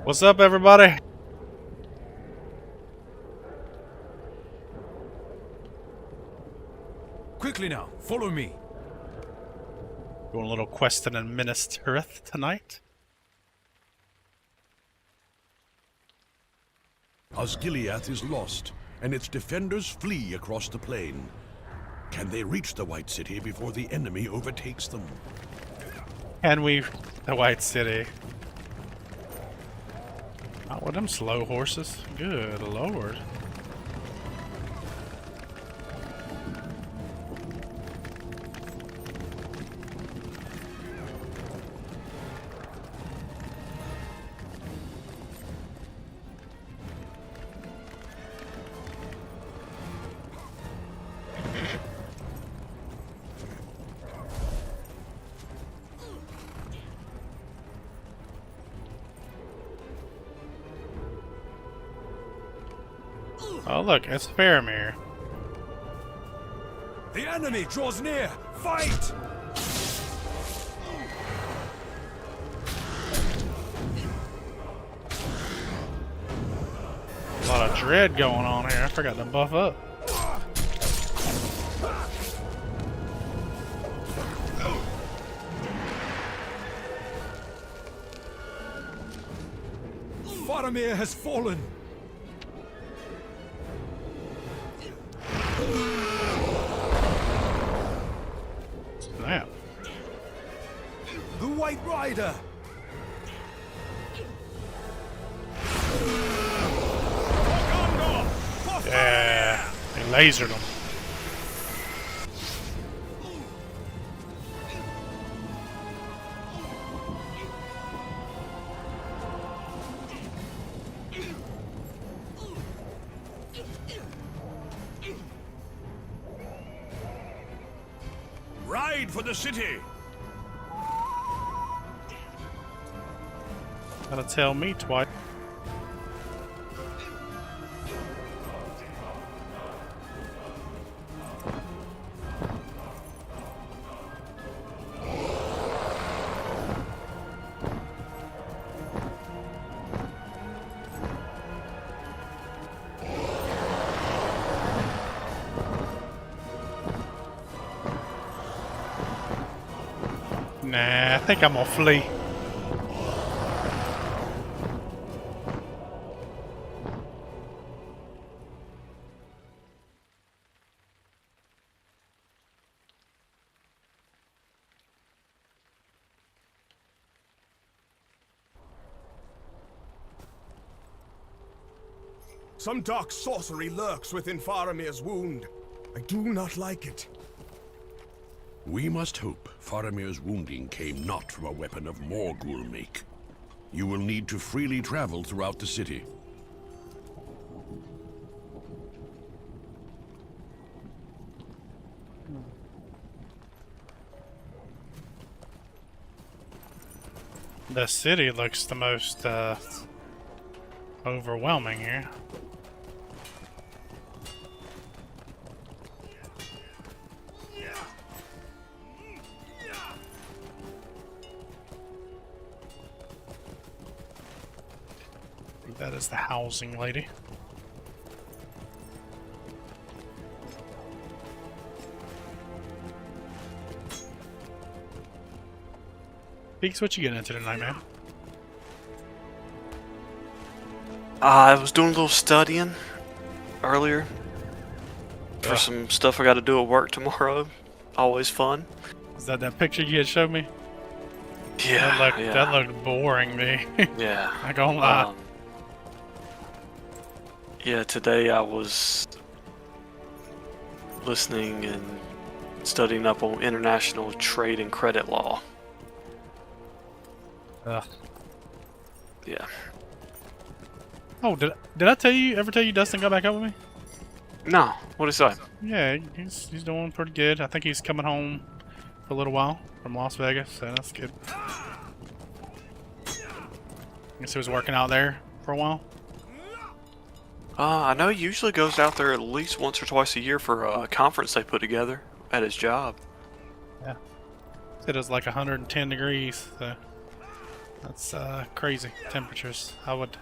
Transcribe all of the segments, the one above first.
What's up, everybody? Quickly now, follow me. Doing a little questing in Minas Tirith tonight. Osgiliath is lost, and its defenders flee across the plain. Can they reach the White City before the enemy overtakes them? And the White City. Not with them slow horses. Good lord. Oh look, it's Faramir. The enemy draws near. Fight! A lot of dread going on here. I forgot to buff up. Faramir has fallen. Snap. The White Rider. Yeah, they lasered them. Ride for the city! Gotta tell me twice. Nah, I think I'm gonna flee. Some dark sorcery lurks within Faramir's wound. I do not like it. We must hope Faramir's wounding came not from a weapon of Morgul make. You will need to freely travel throughout the city. The city looks the most overwhelming here. I think that is the housing lady. Peaks, what you getting into tonight, man? I was doing a little studying earlier for some stuff I got to do at work tomorrow. Always fun. Is that picture you had showed me? Yeah, That looked boring, me. yeah. Not gonna lie. Yeah, today I was listening and studying up on international trade and credit law. Ugh. Yeah. Oh, did I ever tell you Dustin got back up with me? No, what is that? Yeah, he's doing pretty good. I think he's coming home for a little while from Las Vegas, so that's good. I guess he was working out there for a while. I know he usually goes out there at least once or twice a year for a conference they put together at his job. Yeah. Said it was like 110 degrees, so That's crazy temperatures. I would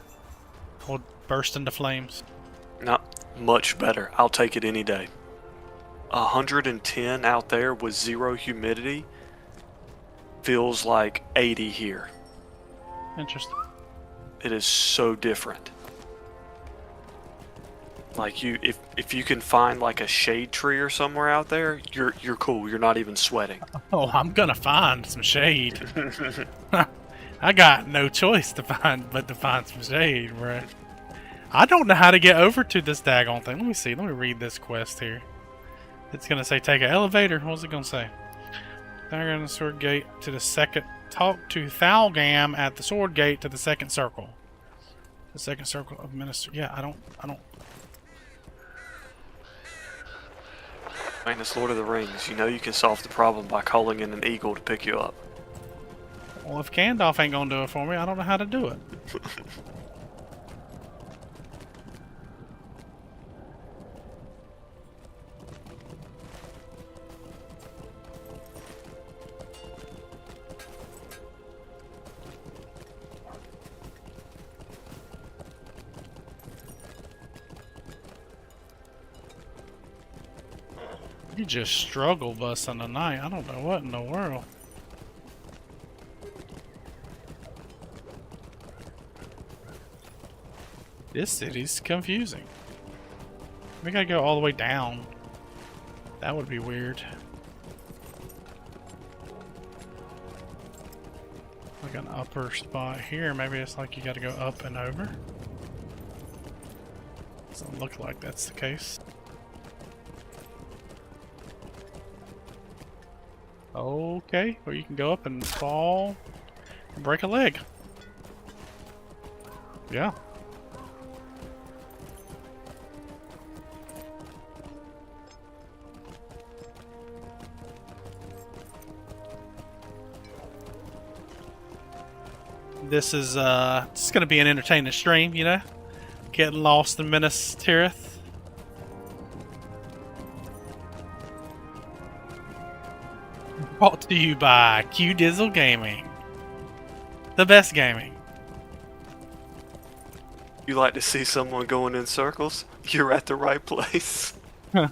burst into flames. Not much better. I'll take it any day. 110 out there with 0 humidity feels like 80 here. Interesting. It is so different. Like if you can find like a shade tree or somewhere out there, you're cool. You're not even sweating. Oh, I'm gonna find some shade. I got no choice to find some shade, bro. I don't know how to get over to this daggone thing. Let me see. Let me read this quest here. It's gonna say take an elevator. What's it gonna say? They're gonna sword gate to the second. Talk to Thalgam at the sword gate to the second circle. The second circle of minister. Yeah, I don't. Man, it's Lord of the Rings. You know you can solve the problem by calling in an eagle to pick you up. Well, if Gandalf ain't gonna do it for me, I don't know how to do it. You just struggle busing tonight. I don't know what in the world. This city's confusing. We gotta go all the way down. That would be weird. Like an upper spot here. Maybe it's like you gotta go up and over. Doesn't look like that's the case. Okay, or you can go up and fall and break a leg. Yeah. This is just gonna be an entertaining stream, you know? Getting lost in Minas Tirith. Brought to you by Q-Dizzle Gaming. The best gaming. You like to see someone going in circles? You're at the right place. Dude,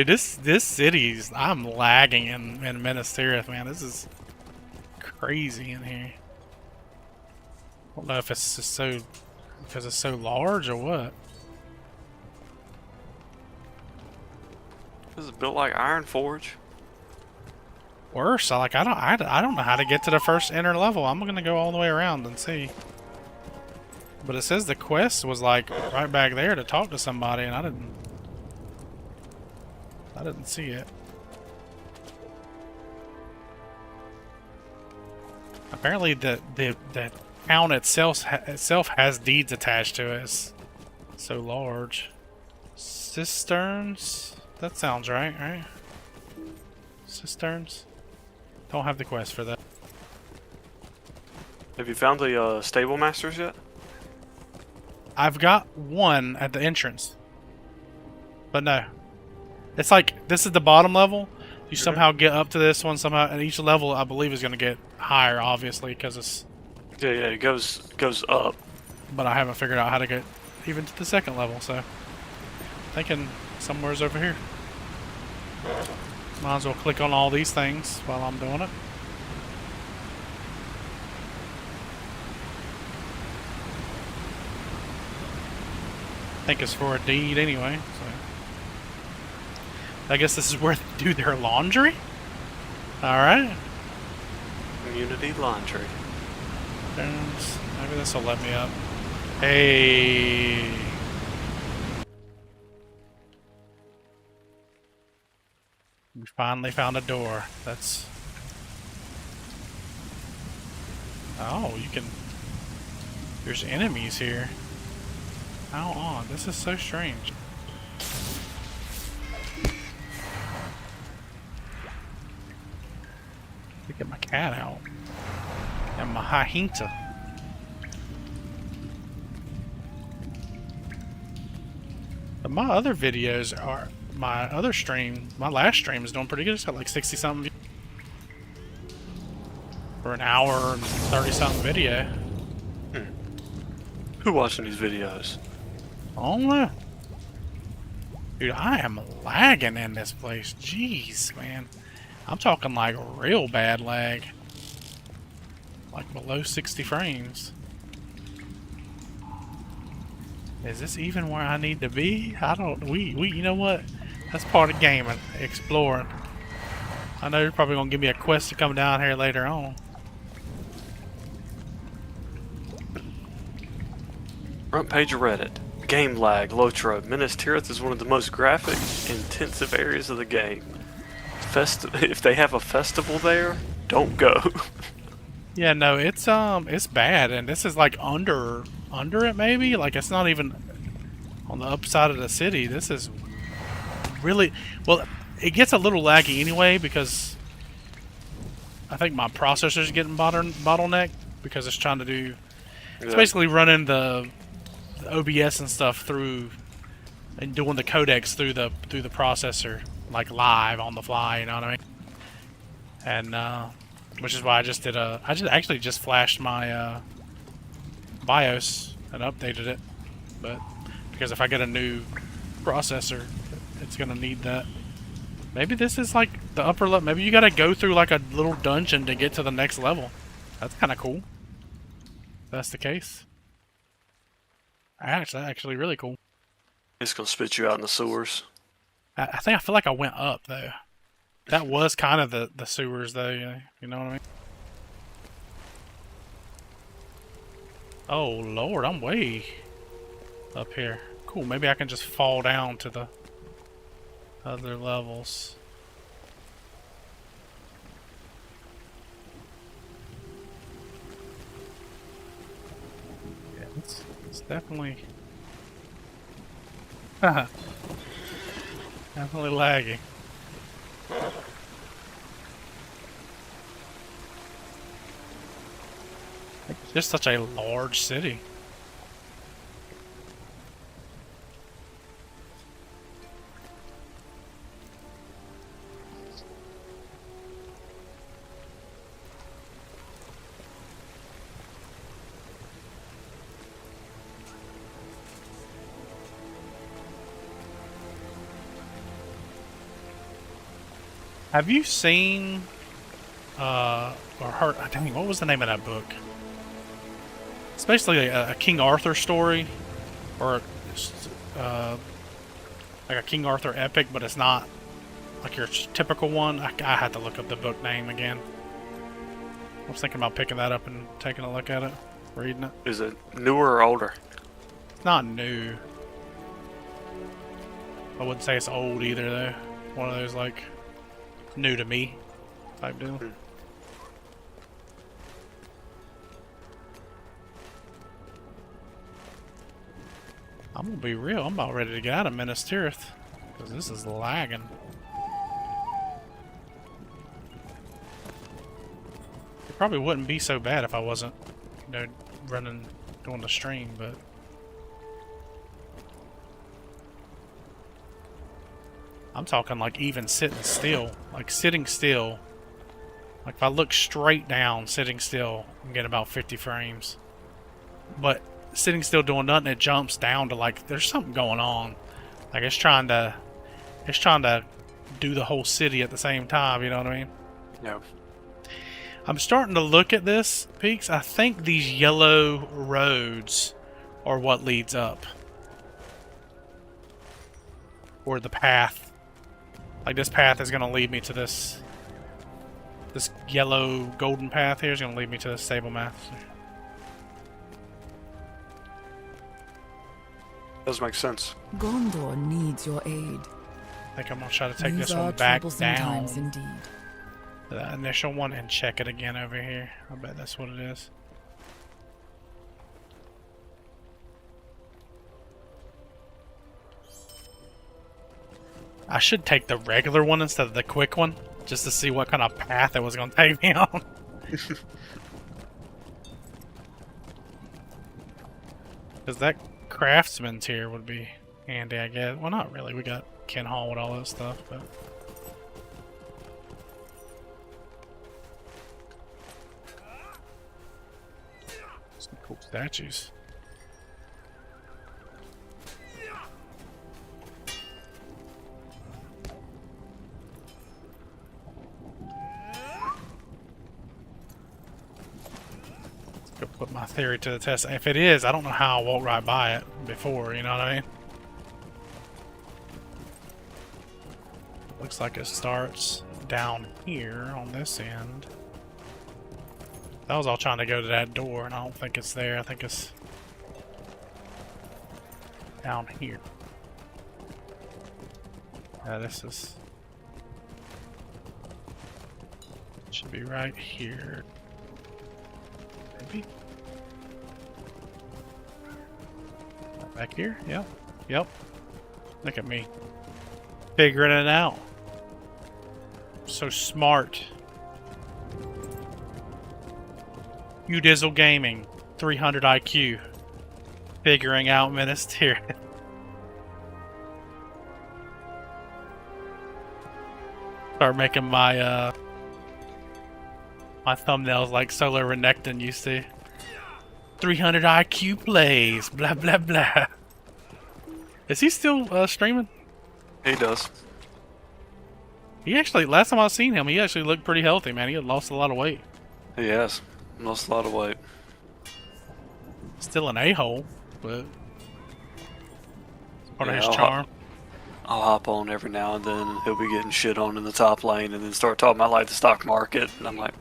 this city's... I'm lagging in Minas Tirith, man. This is crazy in here. I don't know if it's just so... because it's so large or what. This is built like Iron Forge. Worse, I don't know how to get to the first inner level. I'm gonna go all the way around and see. But it says the quest was like right back there to talk to somebody, and I didn't see it. Apparently, the town itself has deeds attached to it. It's so large. Cisterns. That sounds right? Cisterns? Don't have the quest for that. Have you found the stable masters yet? I've got one at the entrance. But no. It's like, this is the bottom level. You somehow get up to this one somehow, and each level I believe is going to get higher, obviously, because it's... Yeah, it goes up. But I haven't figured out how to get even to the second level, so... thinking somewhere's over here. Might as well click on all these things while I'm doing it. I think it's for a deed anyway, so... I guess this is where they do their laundry? Alright. Community laundry. Maybe this will let me up. Hey. We finally found a door. That's... oh, you can... there's enemies here. How odd. This is so strange. Get my cat out. And my hyena. But my other videos are... my other stream, my last stream is doing pretty good. It's got like 60 something views. an hour and 30-something video. Who watching these videos? I don't know. Dude, I am lagging in this place. Jeez, man. I'm talking like real bad lag. Like below 60 frames. Is this even where I need to be? I don't, you know what? That's part of gaming, exploring. I know you're probably gonna give me a quest to come down here later on. Front page of Reddit. Game lag, LoTRo. Minas Tirith is one of the most graphic, intensive areas of the game. If they have a festival there, don't go. Yeah, no, it's bad, and this is like under it maybe. Like it's not even on the upside of the city. This is really well. It gets a little laggy anyway because I think my processor's getting bottlenecked because it's trying to do. It's basically running the OBS and stuff through and doing the codecs through the processor like live on the fly. You know what I mean? And which is why I just did I actually just flashed my BIOS and updated it, but because if I get a new processor, it's gonna need that. Maybe this is like the upper level. Maybe you gotta go through like a little dungeon to get to the next level. That's kind of cool. If that's the case. Actually really cool. It's gonna spit you out in the sewers. I feel like I went up though. That was kind of the sewers though, you know what I mean? Oh Lord, I'm way up here. Cool, maybe I can just fall down to the other levels. Yeah, it's definitely definitely lagging. It's just such a large city. Have you seen, or heard, dang, what was the name of that book? It's basically a King Arthur story, or like a King Arthur epic, but it's not like your typical one. I had to look up the book name again. I was thinking about picking that up and taking a look at it, reading it. Is it newer or older? It's not new. I wouldn't say it's old either, though. One of those, like, new to me type deal. I'm gonna be real, I'm about ready to get out of Minas Tirith because this is lagging. It probably wouldn't be so bad if I wasn't, running, doing the stream, but I'm talking like even sitting still. Like sitting still. Like if I look straight down, sitting still, I'm getting about 50 frames. But sitting still doing nothing, it jumps down to like there's something going on. Like it's trying to do the whole city at the same time, you know what I mean? No. I'm starting to look at this, Peaks. I think these yellow roads are what leads up. Or the path. Like this path is gonna lead me to this yellow golden path here is gonna lead me to the stable master. Does make sense. Gondor needs your aid. I think I'm gonna try to take These this are one back troublesome times down. indeed. The initial one and check it again over here. I bet that's what it is. I should take the regular one instead of the quick one, just to see what kind of path it was going to take me on. Because that craftsman's here would be handy, I guess. Well, not really. We got Ken Hall with all that stuff, but... Some cool statues. Go put my theory to the test. If it is, I don't know how I walked right by it before, you know what I mean? Looks like it starts down here on this end. I was all trying to go to that door, and I don't think it's there. I think it's down here. Yeah, this is... should be right here. Maybe? Back here? Yep. Yep. Look at me. Figuring it out. So smart. Q-Dizzle Gaming. 300 IQ. Figuring out Minas Tirith. Start making my my thumbnails like Solar Renekton used to. 300 IQ plays. Blah blah blah. Is he still streaming? He does. He actually, last time I seen him, he actually looked pretty healthy, man. He had lost a lot of weight. He has. Lost a lot of weight. Still an a-hole, but it's part of Yeah, his I'll charm. I'll hop on every now and then. He'll be getting shit on in the top lane and then start talking about like the stock market. And I'm like,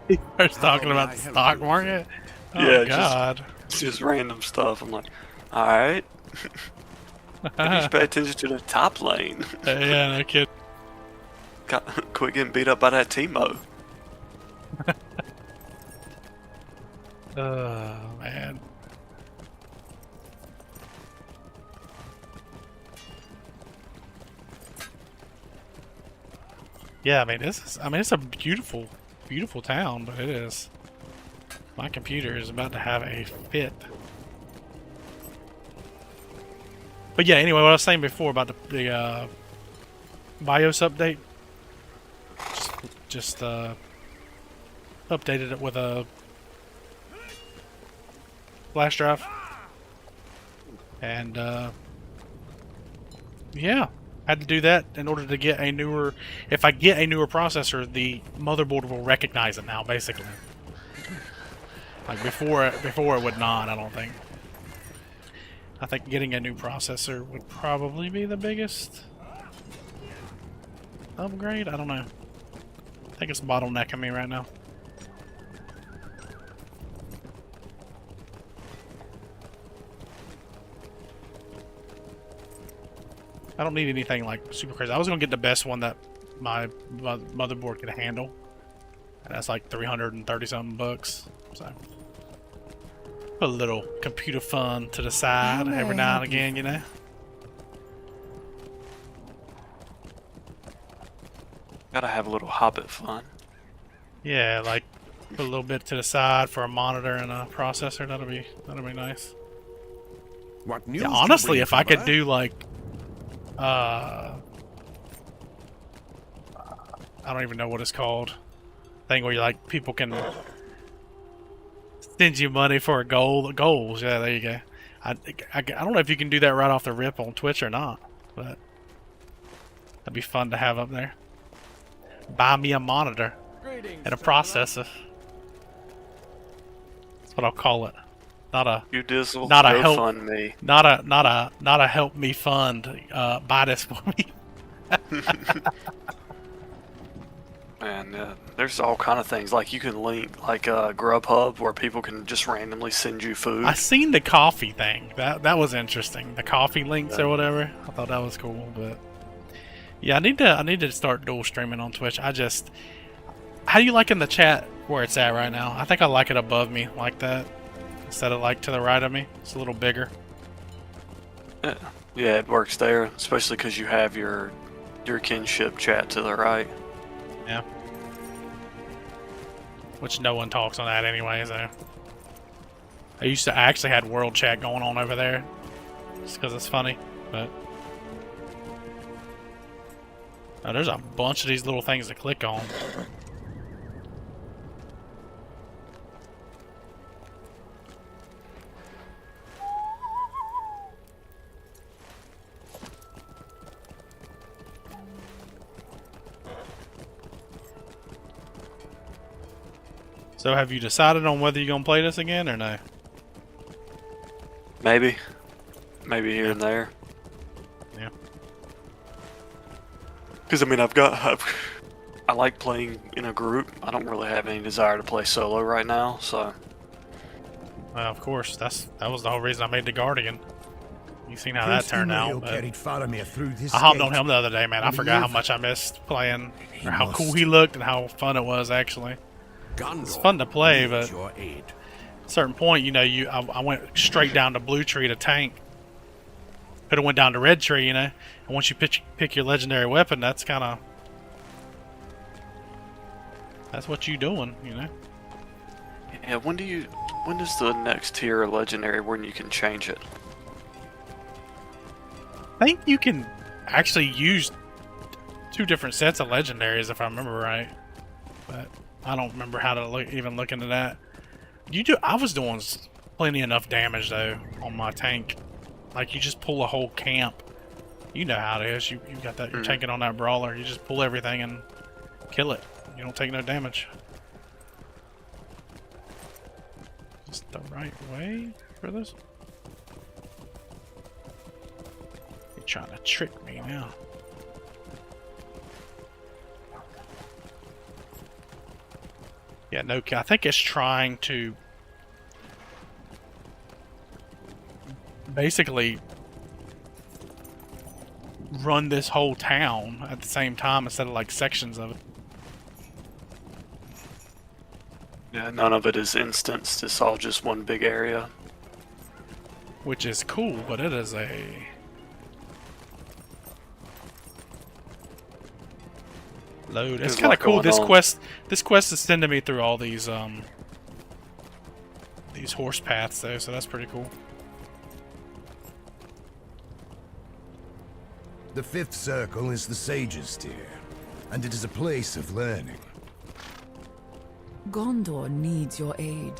He starts talking about the stock market. Oh, Yeah, God. It's just random stuff. I'm like, alright. Just pay attention to the top lane. Yeah, no kid. Quit getting beat up by that Teemo. Oh, man. Yeah, I mean, it's a beautiful, beautiful town, but it is. My computer is about to have a fit. But yeah, anyway, what I was saying before about the BIOS update, just updated it with a flash drive, and yeah, had to do that in order to get a newer. If I get a newer processor, the motherboard will recognize it now, basically. Like before it would not. I don't think. I think getting a new processor would probably be the biggest upgrade. I don't know. I think it's bottlenecking me right now. I don't need anything like super crazy. I was gonna get the best one that my motherboard could handle, and that's like 330 something bucks. So put a little computer fun to the side every now and again, you know. Gotta have a little Hobbit fun. Yeah, like put a little bit to the side for a monitor and a processor. That'll be nice. What news Yeah, do you honestly, bring, if I could Timber? do like, I don't even know what it's called. Thing where you like people can send you money for a goals. Yeah, there you go. I don't know if you can do that right off the rip on Twitch or not, but that'd be fun to have up there. Buy me a monitor and a processor. That's what I'll call it. Not a Q-Dizzle, not a go help fund me. not a help me fund. Buy this for me. Man, there's all kind of things like you can link like Grubhub where people can just randomly send you food. I seen the coffee thing. That was interesting. The coffee links or whatever. I thought that was cool, but yeah, I need to start dual streaming on Twitch. How do you like in the chat where it's at right now? I think I like it above me like that instead of like to the right of me. It's a little bigger. Yeah, it works there, especially because you have your kinship chat to the right. Yeah. Which no one talks on that anyway, so. I actually had world chat going on over there. Just because it's funny, but. Oh, there's a bunch of these little things to click on. So have you decided on whether you're gonna play this again or no? Maybe. Maybe here and there. Yeah. Because, I mean, I like playing in a group. I don't really have any desire to play solo right now, so... Well, of course, that was the whole reason I made the Guardian. You seen how that Prince turned out. Email But carried Faramir through this I hopped gate. on him the other day, man. I And forgot how live. much I missed playing, He or how cool must. he looked and how fun it was, actually. Gondor fun to play, needs but- your aid. At a certain point, you know, I went straight down to Blue Tree to tank. Could have went down to Red Tree, you know. And once you pick your legendary weapon, that's kind of... That's what you doing, you know. Yeah, when does the next tier of legendary when you can change it? I think you can actually use 2 different sets of legendaries, if I remember right. But I don't remember how to even look into that. I was doing plenty enough damage though on my tank. Like you just pull a whole camp. You know how it is. You got that. You're tanking on that brawler. You just pull everything and kill it. You don't take no damage. Is the right way for this? You're trying to trick me now. Yeah, no, I think it's trying to basically run this whole town at the same time instead of like sections of it. Yeah, none of it is instanced. It's all just one big area. Which is cool, but it is a... load. It's There's a kind of lot cool. going on. This quest is sending me through all these horse paths though, so that's pretty cool. The 5th circle is the Sage's tier, and it is a place of learning. Gondor needs your aid.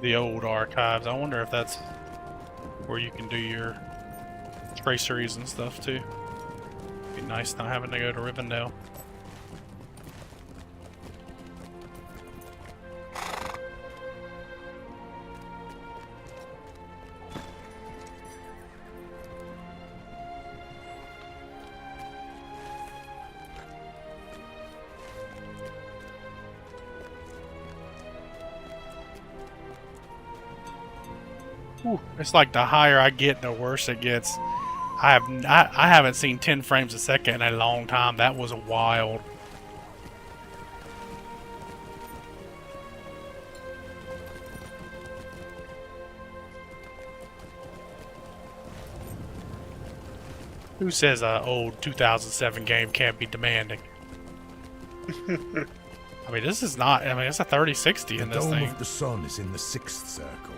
The old archives. I wonder if that's where you can do your traceries and stuff too. Be nice not having to go to Rivendell. Whew, it's like the higher I get, the worse it gets. I haven't seen 10 frames a second in a long time. That was wild. Who says an old 2007 game can't be demanding? I mean, this is not. I mean, it's a 3060 The in this Dome thing. of the Sun is in the 6th circle.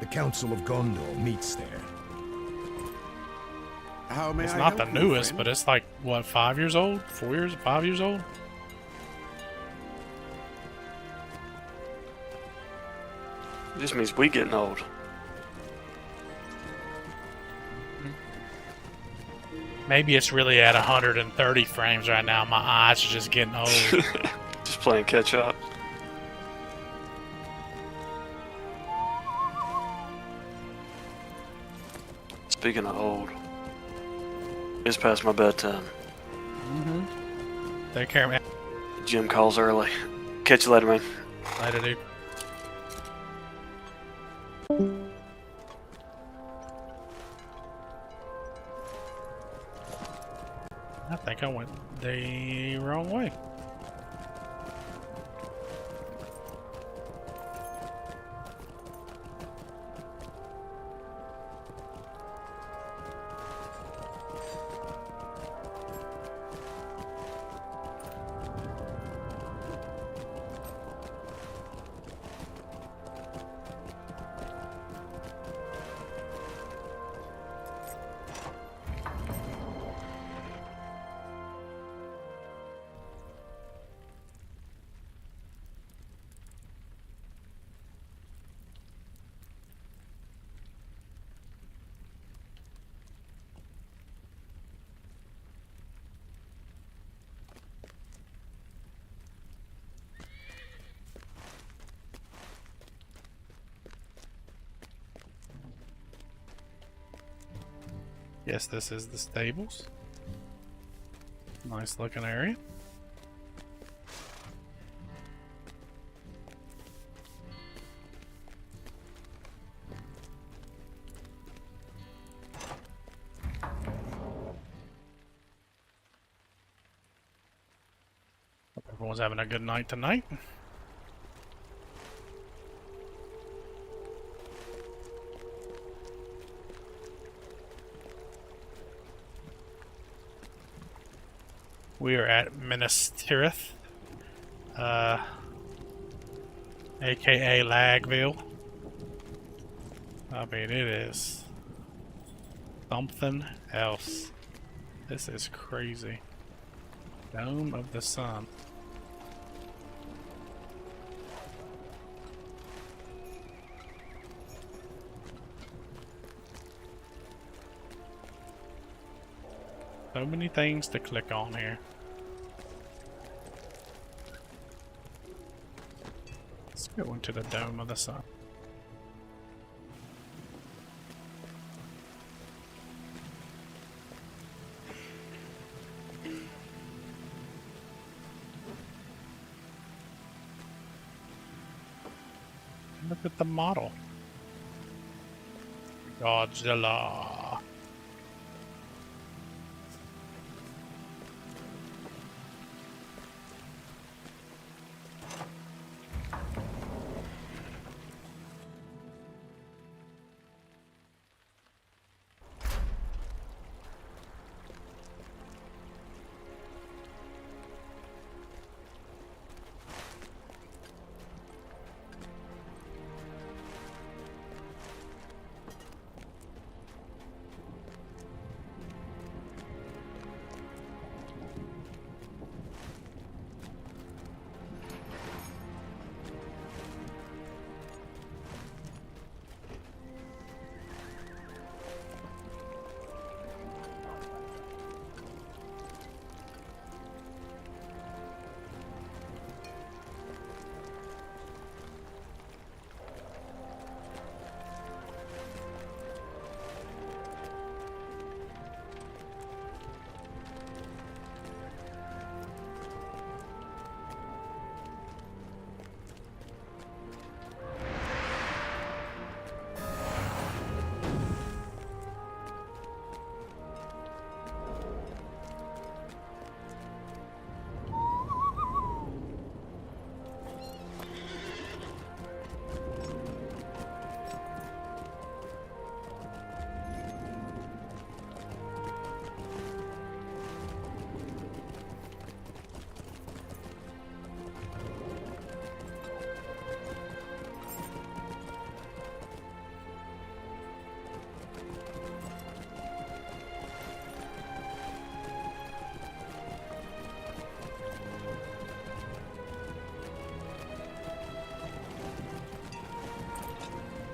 The Council of Gondor meets there. How may It's I not the help you, newest, friend? but it's like, what, 5 years old? 4 years? 5 years old? It just means we getting old. Maybe it's really at 130 frames right now. My eyes are just getting old. Just playing catch up. Speaking of old, it's past my bedtime. Take care, man. Jim calls early. Catch you later, man. Later, dude. I think I went the wrong way. Yes, this is the stables. Nice looking area. Hope everyone's having a good night tonight. We are at Minas Tirith, aka Lagville. I mean, it is something else. This is crazy. Dome of the Sun. So many things to click on here. Let's go into the Dome of the Sun. Look at the model. Godzilla.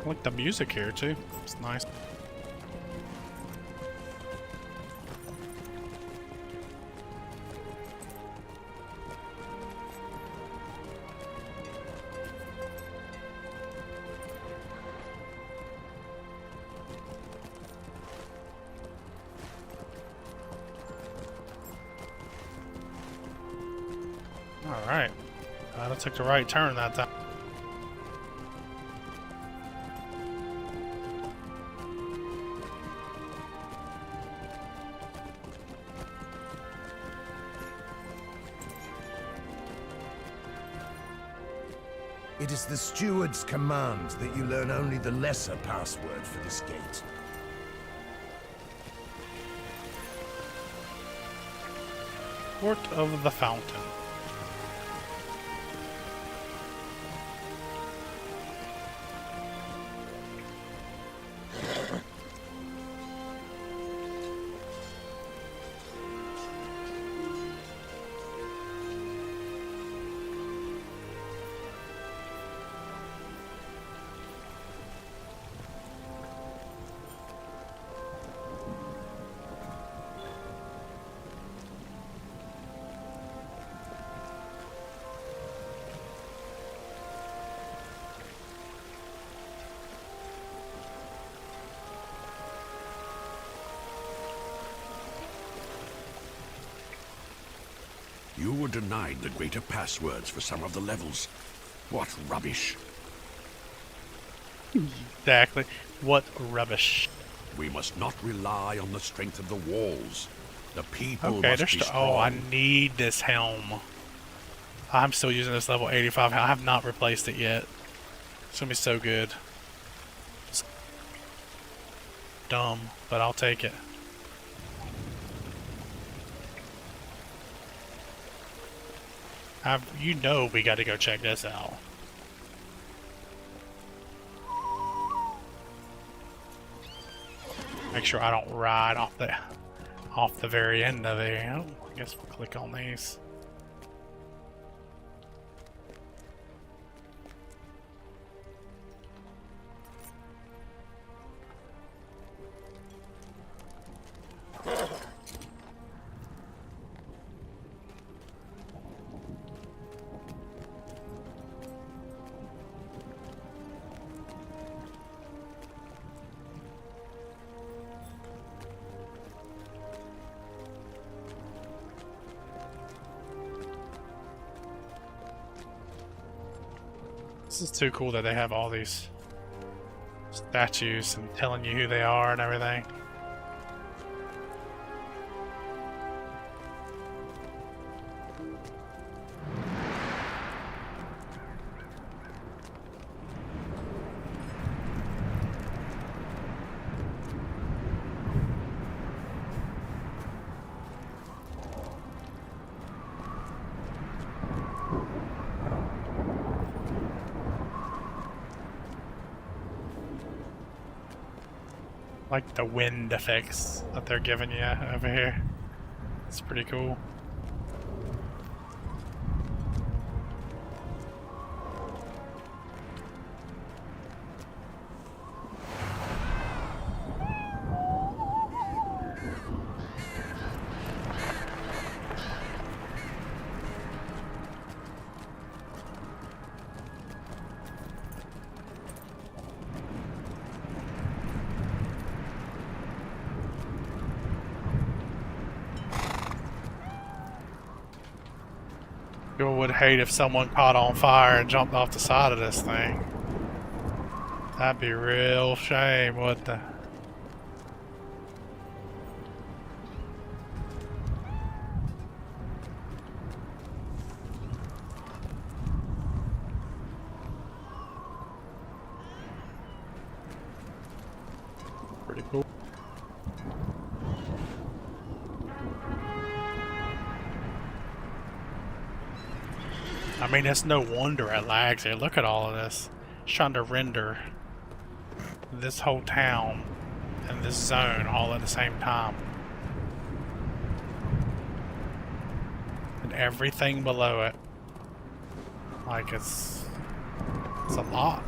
I like the music here too. It's nice. All right, I took the right turn that time. It is the steward's command that you learn only the lesser password for this gate. Court of the Fountain. You were denied the greater passwords for some of the levels. What rubbish. Exactly. What rubbish. We must not rely on the strength of the walls. The people Okay, must be strong. oh, I need this helm. I'm still using this level 85 helm. I have not replaced it yet. It's gonna be so good. It's dumb, but I'll take it. You know we got to go check this out. Make sure I don't ride off the very end of it. Oh, I guess we'll click on these. This is too cool that they have all these statues and telling you who they are and everything. Like the wind effects that they're giving you over here. It's pretty cool. People would hate if someone caught on fire and jumped off the side of this thing. That'd be a real shame, wouldn't it? Pretty cool. I mean, it's no wonder it lags here. Look at all of this. It's trying to render this whole town and this zone all at the same time. And everything below it. Like, it's a lot.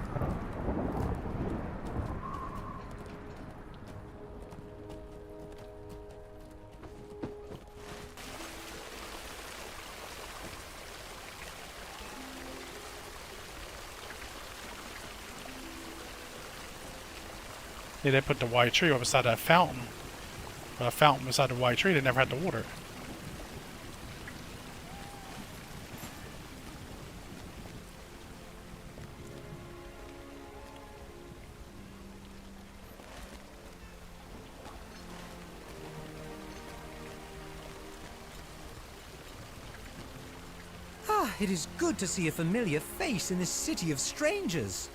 Yeah, they put the white tree beside that fountain. A fountain beside the white tree, they never had to water it. Ah, it is good to see a familiar face in this city of strangers.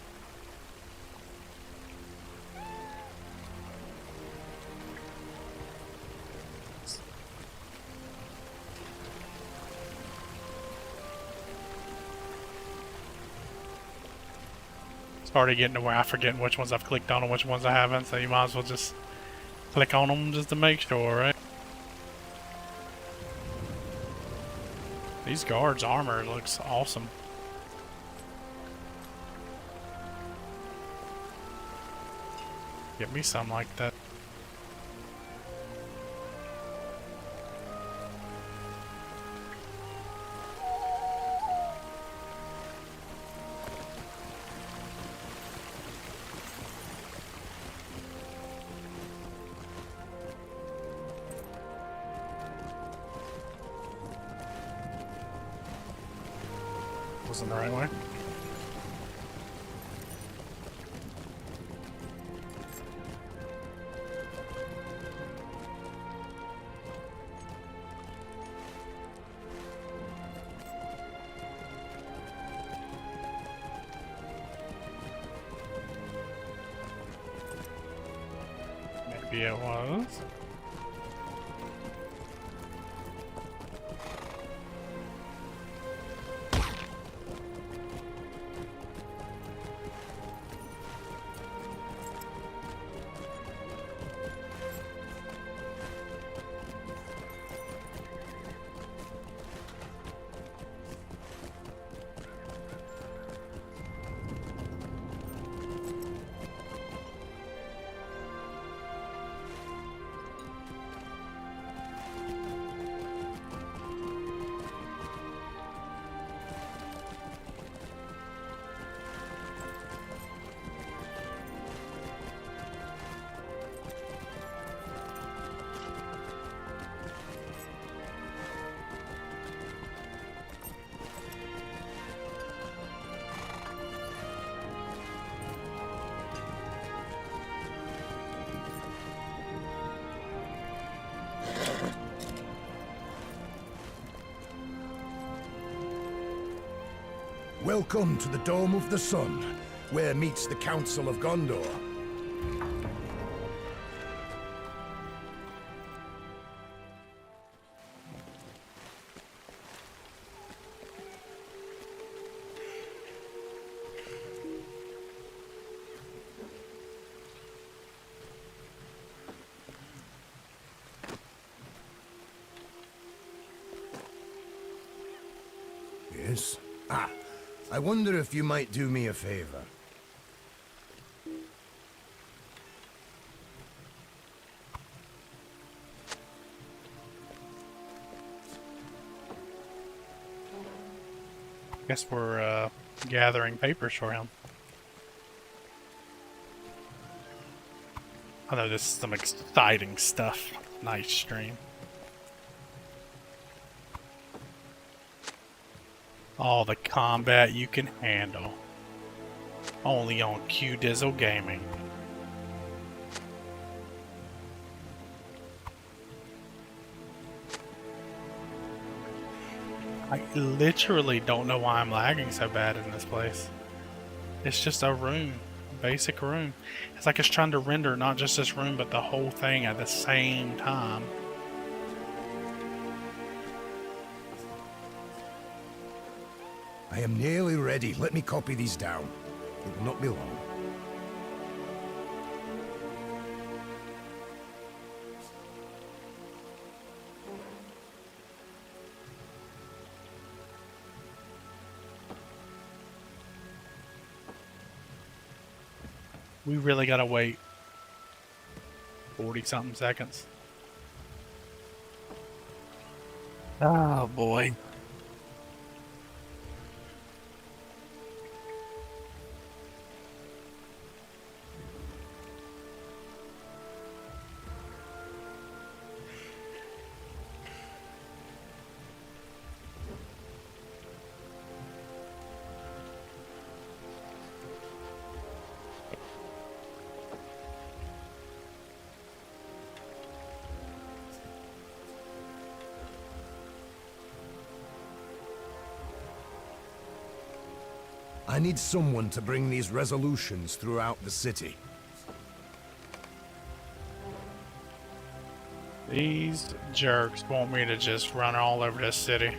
It's already getting to where I forget which ones I've clicked on and which ones I haven't, so you might as well just click on them just to make sure, right? These guards' armor looks awesome. Get me some like that. wasn't the right way. Maybe it was. Welcome to the Dome of the Sun, where meets the Council of Gondor. Yes? Ah, I wonder if you might do me a favor. Guess we're gathering papers for him. I know this is some exciting stuff. Nice stream. All the combat you can handle. Only on Q-Dizzle Gaming. I literally don't know why I'm lagging so bad in this place. It's just a room. Basic room. It's like it's trying to render not just this room, but the whole thing at the same time. I am nearly ready. Let me copy these down. It will not be long. We really gotta wait 40-something seconds. Oh boy. I need someone to bring these resolutions throughout the city. These jerks want me to just run all over this city.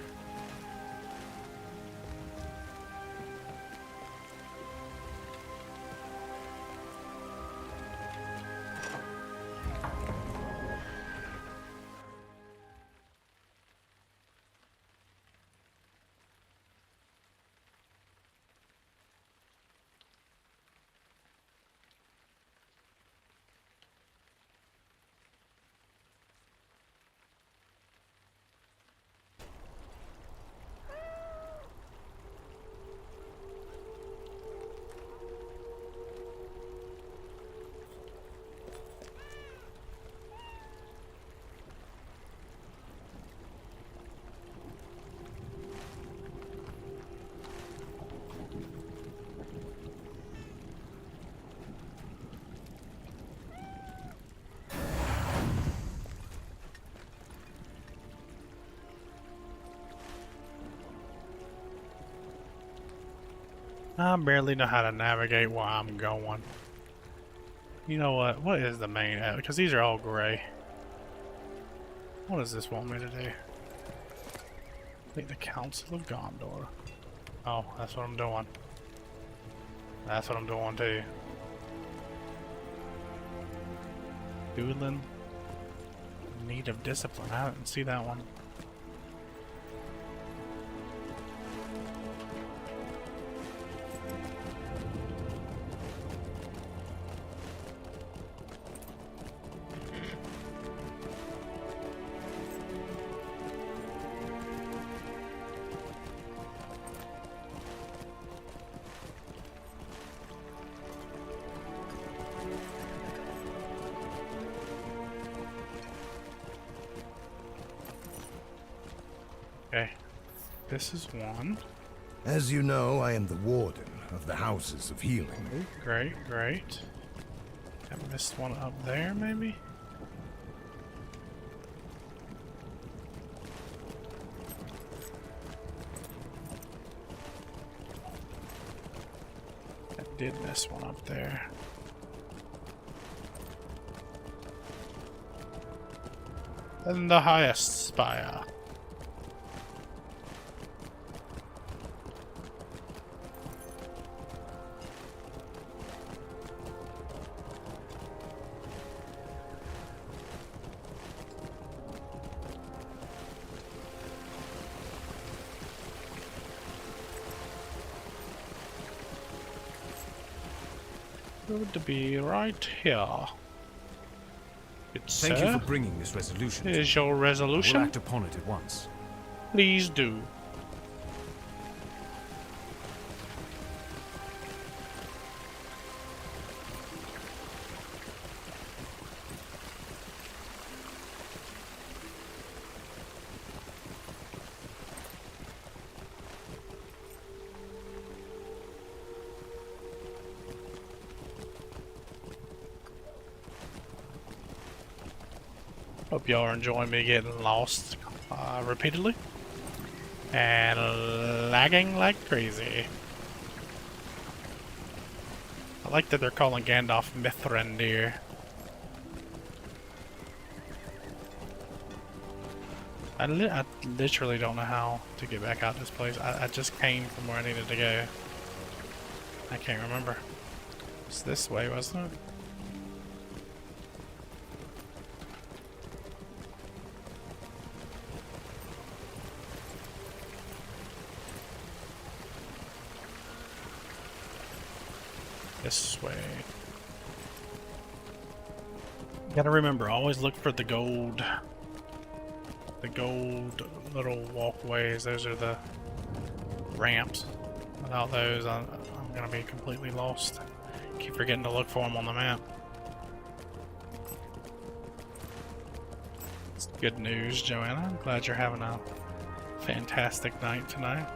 I barely know how to navigate where I'm going. You know what? What is the main? Because these are all gray. What does this want me to do? Wait, the Council of Gondor. Oh, that's what I'm doing. That's what I'm doing too. Dueling. Need of discipline. I didn't see that one. Okay, this is one. As you know, I am the warden of the Houses of Healing. Great, great. I missed one up there, maybe? I did miss one up there. And the highest spire. Good to be right here. Good Thank sir. you for bringing this resolution. Here's your I will resolution. act upon it at once. Please do. Hope y'all are enjoying me getting lost repeatedly and lagging like crazy. I like that they're calling Gandalf Mithrandir. I literally don't know how to get back out this place. I just came from where I needed to go. I can't remember. It's this way, wasn't it? This way. Gotta remember, always look for the gold little walkways. Those are the ramps. Without those, I'm gonna be completely lost. Keep forgetting to look for them on the map. It's good news, Joanna. I'm glad you're having a fantastic night tonight.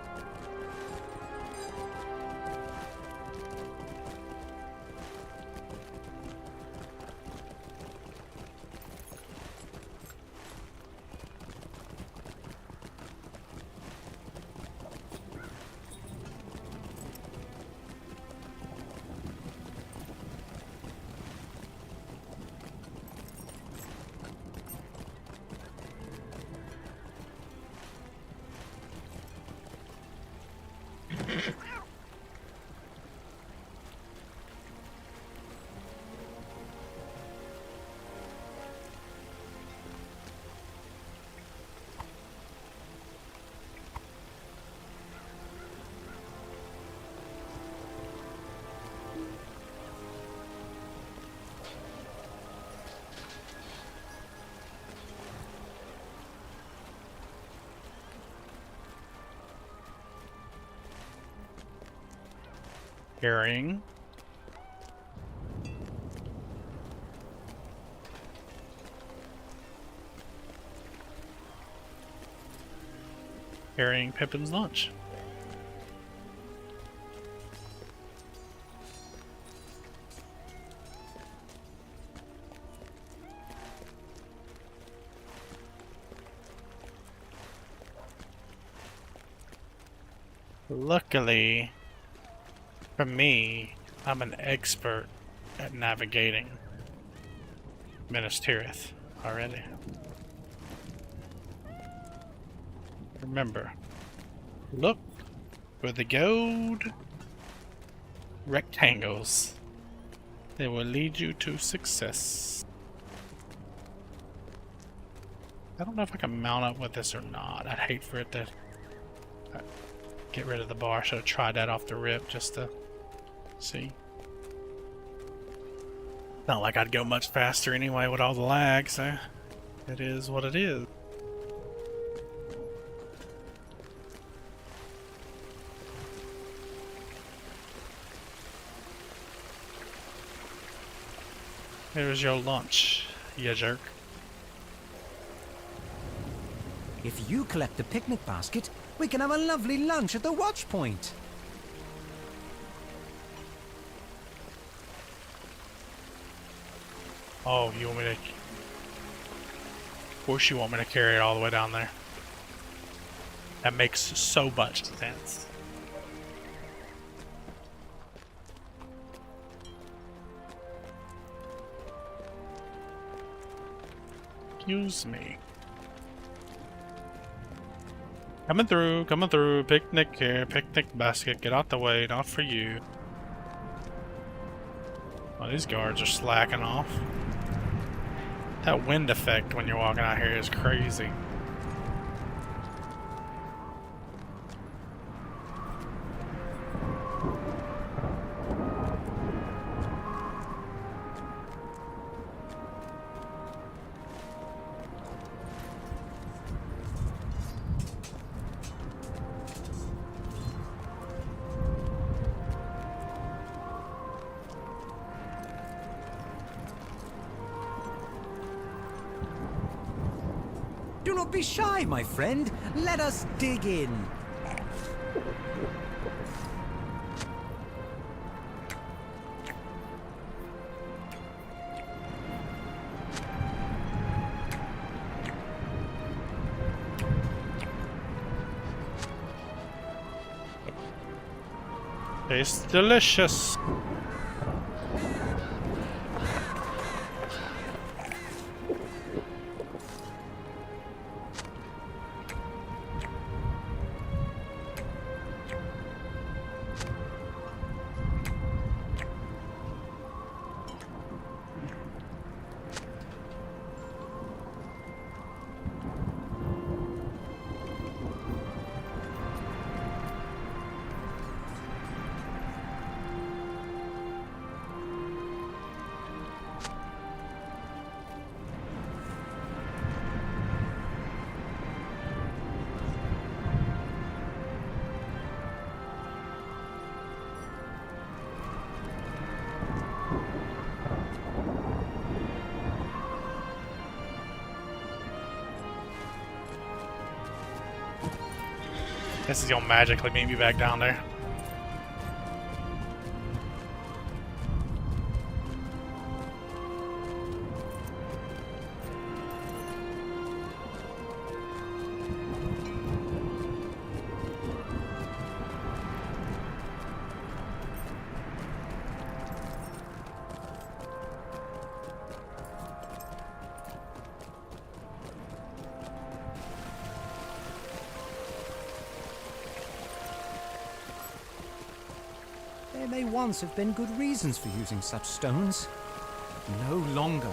Carrying. Carrying Pippin's lunch. Luckily, For me, I'm an expert at navigating Minas Tirith already. Remember, look for the gold rectangles. They will lead you to success. I don't know if I can mount up with this or not. I'd hate for it to get rid of the bar. I should have tried that off the rip just to see. Not like I'd go much faster anyway with all the lag, so it is what it is. Here's your lunch, you jerk. If you collect the picnic basket, we can have a lovely lunch at the watch point. Oh, you want me to... Of course you want me to carry it all the way down there. That makes so much sense. Excuse me. Coming through. Picnic here, picnic basket. Get out the way, not for you. Oh, these guards are slacking off. That wind effect when you're walking out here is crazy. Do not be shy, my friend. Let us dig in. Tastes delicious. This is gonna magically meet me back down there. There may once have been good reasons for using such stones. No longer.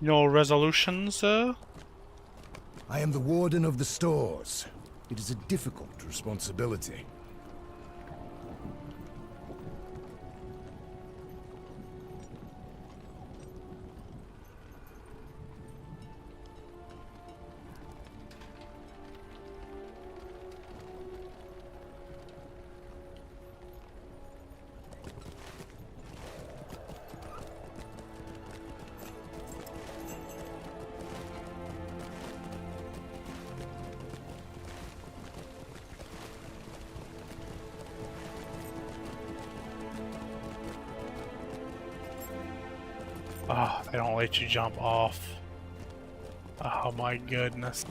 Your resolution, sir? I am the warden of the stores. It is a difficult responsibility. Oh, they don't let you jump off. Oh my goodness.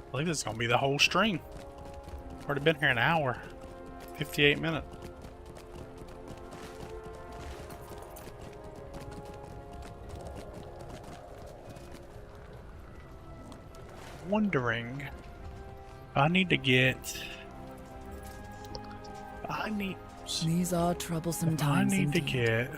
I believe this is gonna be the whole stream. Already been here an hour. 58 minutes. Wondering. I need to get. I need. These are troublesome I times need to indeed. get.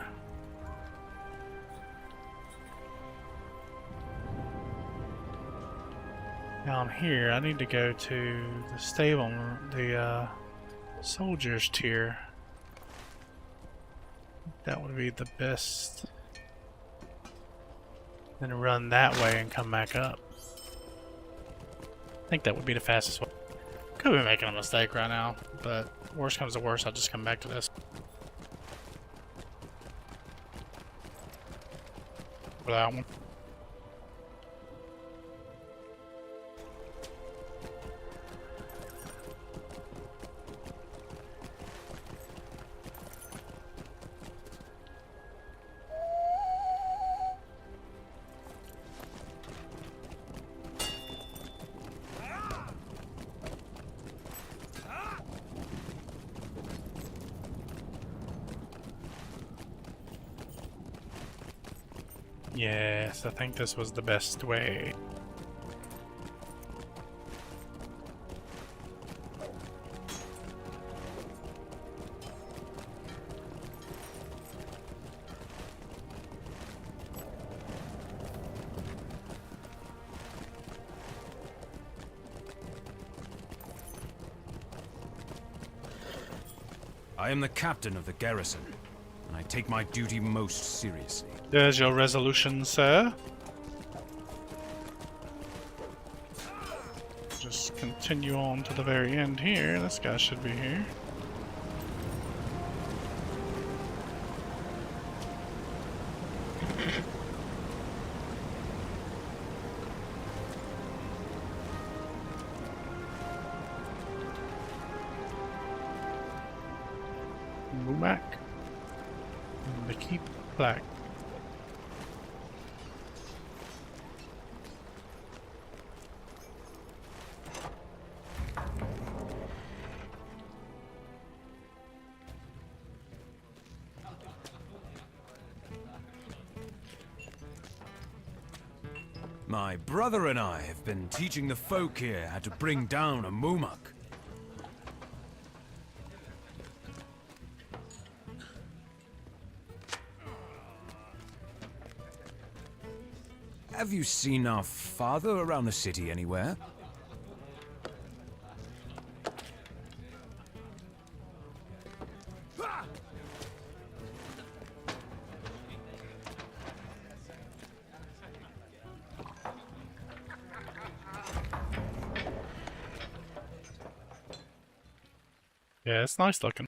Down here, I need to go to the stable, the soldiers tier. That would be the best. Then run that way and come back up. I think that would be the fastest way. Could be making a mistake right now, but worst comes to worst, I'll just come back to this. For that one. Yes, I think this was the best way. I am the captain of the garrison, and I take my duty most seriously. There's your resolution, sir. Just continue on to the very end here. This guy should be here. Move back. And they keep black. My brother and I have been teaching the folk here how to bring down a Mumuk. Have you seen our father around the city anywhere? Yeah, it's nice looking.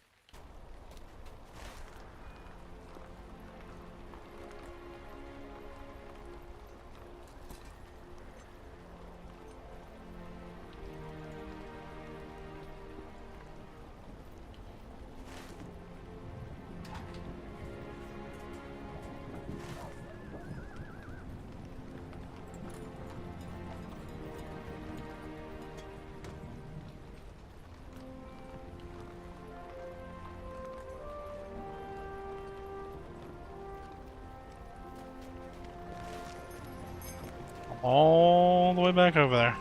All the way back over there.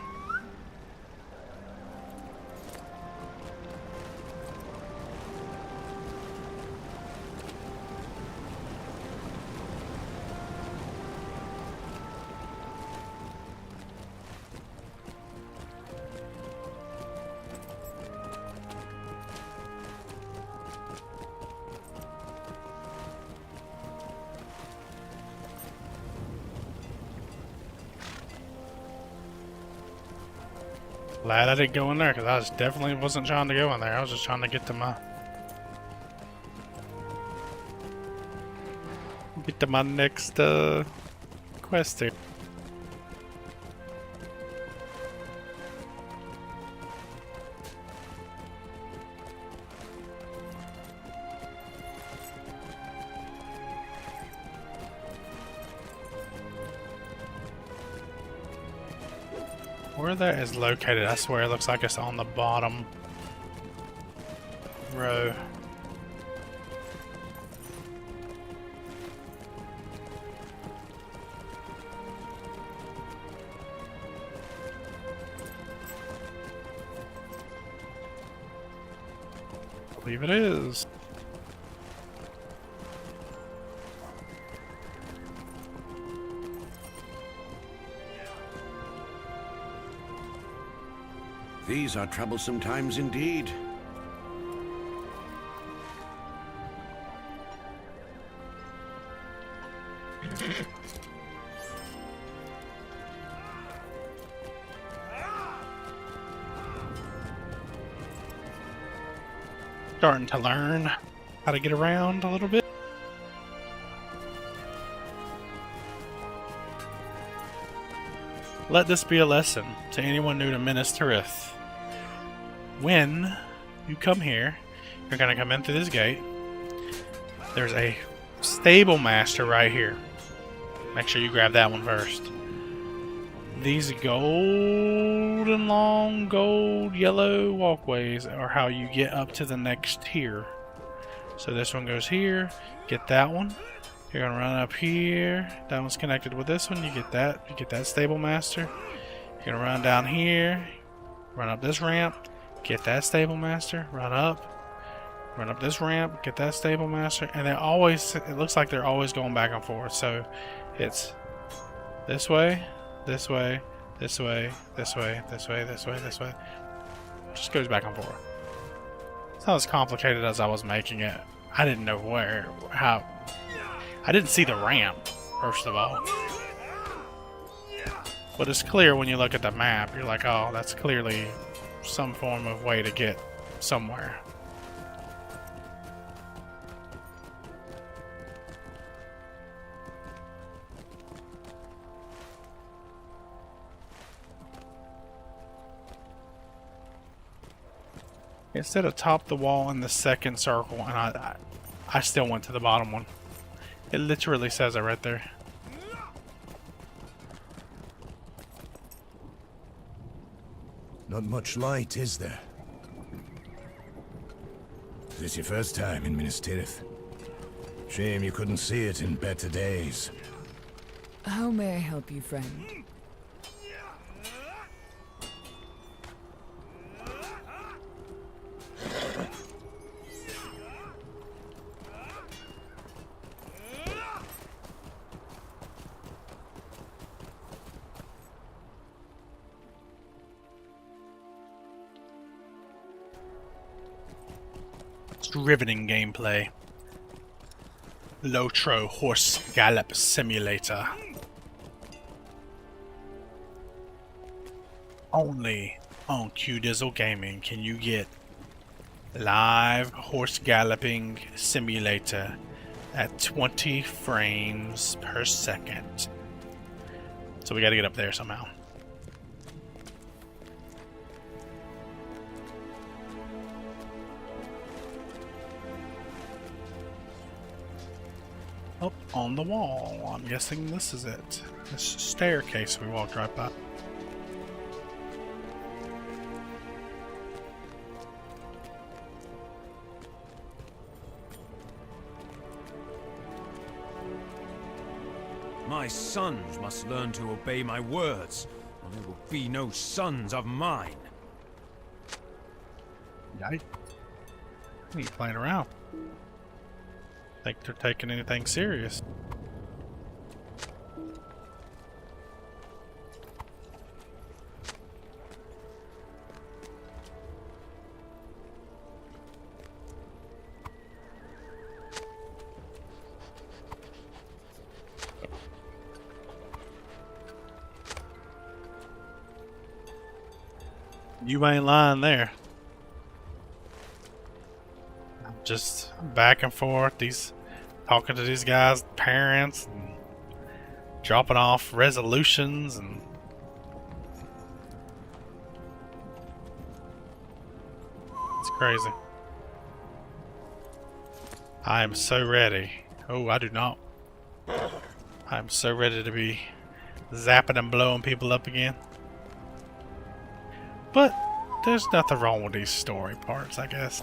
Glad I didn't go in there, because I definitely wasn't trying to go in there. I was just trying to get to my next quest here. Where that is located, I swear it looks like it's on the bottom row. I believe it is. These are troublesome times indeed. Starting to learn how to get around a little bit. Let this be a lesson to anyone new to Minas Tirith. When you come here, you're going to come in through this gate. There's a stable master right here. Make sure you grab that one first. These golden long gold yellow walkways are how you get up to the next tier. So this one goes here, get that one. You're gonna run up here. That one's connected with this one. You get that stable master. You're gonna run down here, run up this ramp, get that stable master, run up this ramp, get that stable master, and it looks like they're always going back and forth. So it's this way, this way, this way, this way, this way, this way, this way. Just goes back and forth. It's not as complicated as I was making it. I didn't know how. I didn't see the ramp, first of all. But it's clear when you look at the map. You're like, oh, that's clearly some form of way to get somewhere. It said atop the wall in the second circle, and I still went to the bottom one. It literally says it right there. Not much light, is there? Is this your first time in Minas Tirith? Shame you couldn't see it in better days. How may I help you, friend? It's riveting gameplay. LoTRO Horse Gallop Simulator. Only on Q-Dizzle Gaming can you get Live horse galloping simulator at 20 frames per second. So we gotta get up there somehow. Up on the wall. I'm guessing this is it. This staircase we walked right by. My sons must learn to obey my words, or there will be no sons of mine. Yikes. He ain't playing around. Think they're taking anything serious. You ain't lying there. Just back and forth, talking to these guys' parents and dropping off resolutions and it's crazy. I am so ready. Oh, I do not. I am so ready to be zapping and blowing people up again. But there's nothing wrong with these story parts, I guess.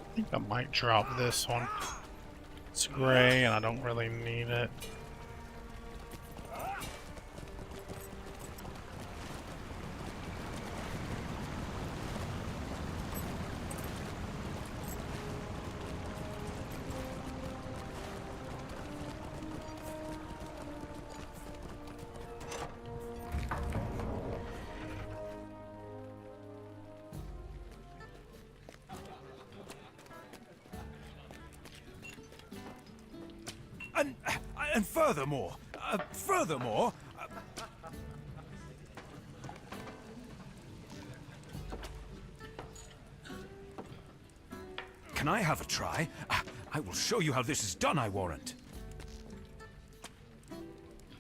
I think I might drop this one. It's gray and I don't really need it. And furthermore, can I have a try? I will show you how this is done, I warrant.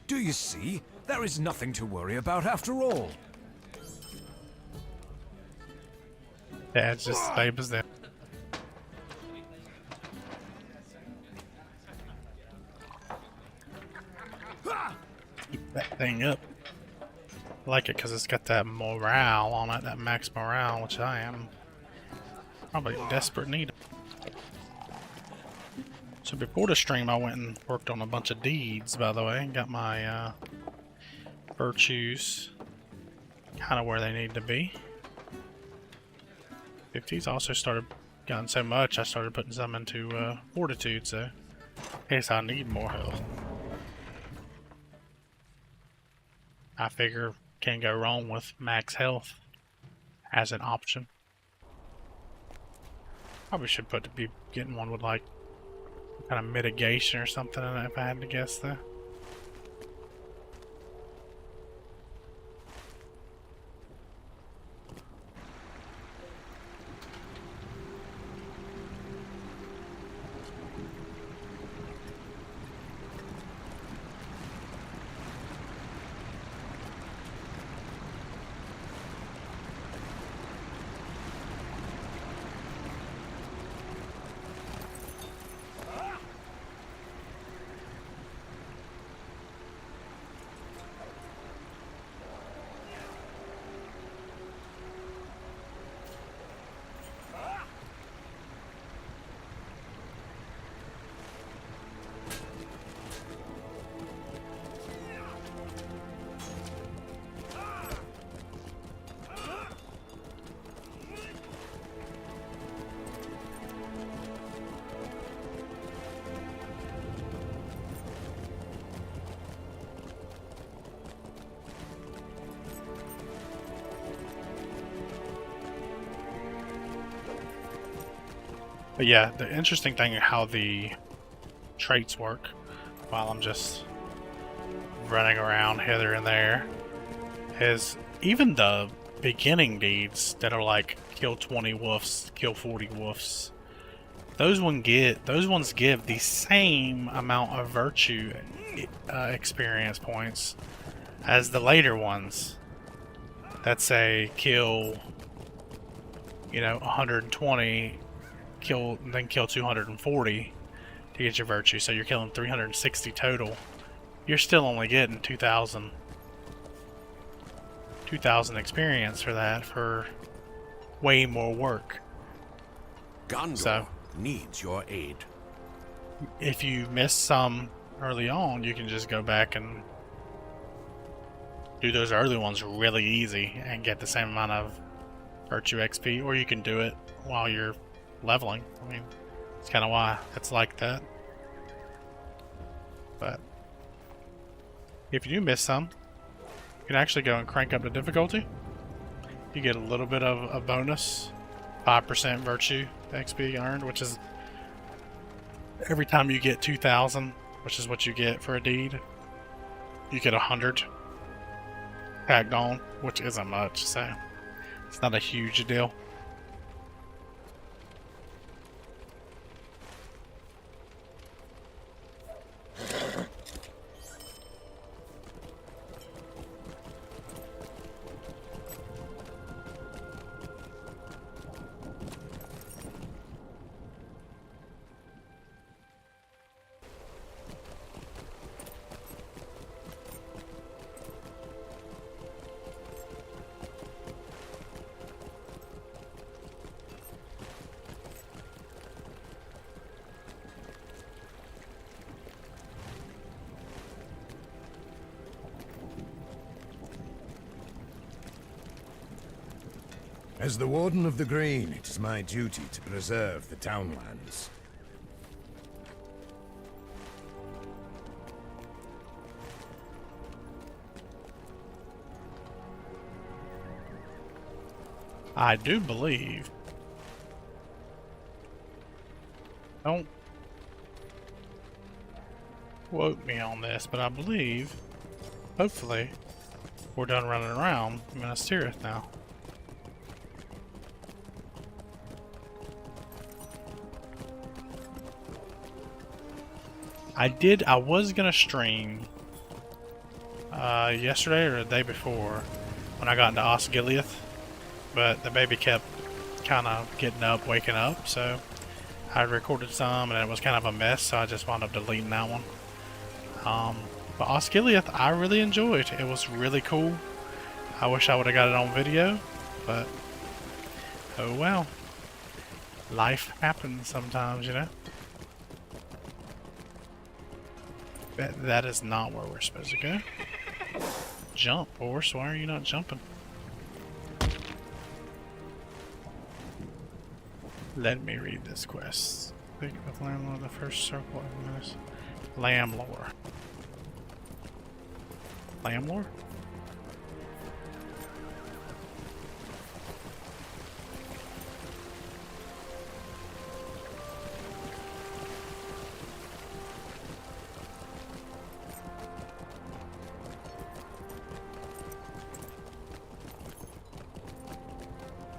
Do you see? There is nothing to worry about after all. Yeah, it's just labels there. Keep that thing up. I like it because it's got that morale on it, that max morale, which I am probably in desperate need of. So before the stream, I went and worked on a bunch of deeds, by the way. Got my virtues kind of where they need to be. 50s also started gotten so much, I started putting some into fortitude, so in case I need more health. I figure can't go wrong with max health as an option. Probably should be getting one with like kind of mitigation or something in it if I had to guess though. But yeah, the interesting thing how the traits work while I'm just running around hither and there is even the beginning deeds that are like kill 20 wolves, kill 40 wolves. Those ones give the same amount of virtue experience points as the later ones that say kill, 120, then kill 240 to get your virtue. So you're killing 360 total. You're still only getting 2,000 experience for that, for way more work. Gondor So needs your aid. if you miss some early on, you can just go back and do those early ones really easy and get the same amount of virtue XP, or you can do it while you're leveling. I mean, it's kind of why it's like that. But if you do miss some, you can actually go and crank up the difficulty. You get a little bit of a bonus, 5% virtue XP earned, which is every time you get 2,000, which is what you get for a deed, you get 100 tagged on, which isn't much, so it's not a huge deal. As the Warden of the Green, it is my duty to preserve the townlands. I do believe. Don't quote me on this, but I believe, hopefully, we're done running around Minas Tirith now. I was gonna stream yesterday or the day before when I got into Osgiliath, but the baby kept kind of getting up, waking up, so I recorded some and it was kind of a mess, so I just wound up deleting that one. But Osgiliath I really enjoyed. It was really cool. I wish I would have got it on video, but oh well. Life happens sometimes, you know? That is not where we're supposed to go. Jump, horse. Why are you not jumping? Let me read this quest. Speak with Lamb the first circle of this. Lamb lore. Lamb lore?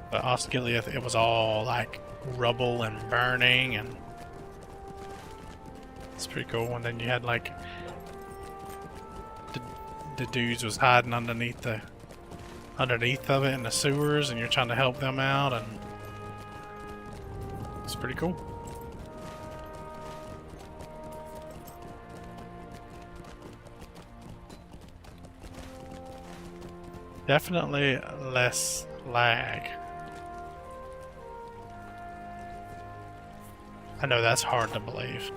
But Osgiliath, it was all like rubble and burning, and it's pretty cool. And then you had like the dudes was hiding underneath of it in the sewers, and you're trying to help them out, and it's pretty cool. Definitely less lag. I know that's hard to believe.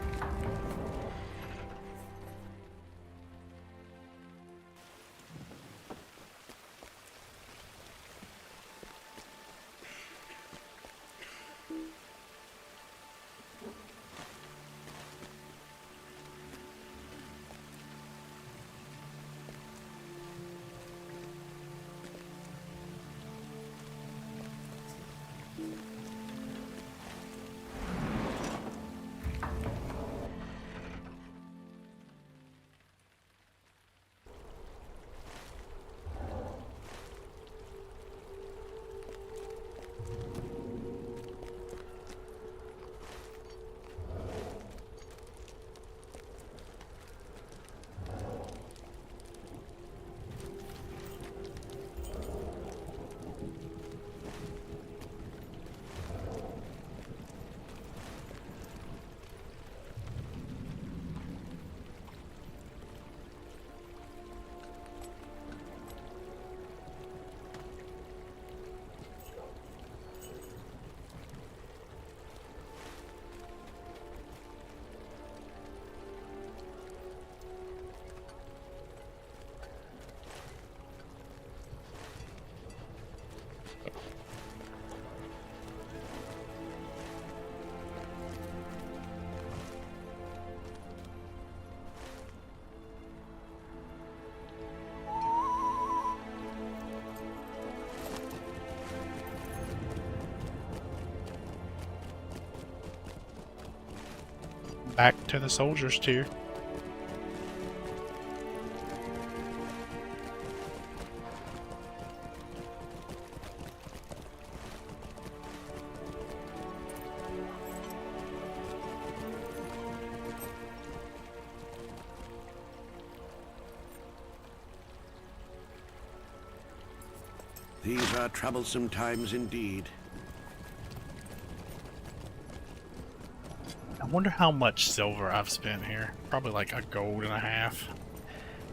back to the soldiers tier. These are troublesome times indeed. I wonder how much silver I've spent here. Probably like a gold and a half.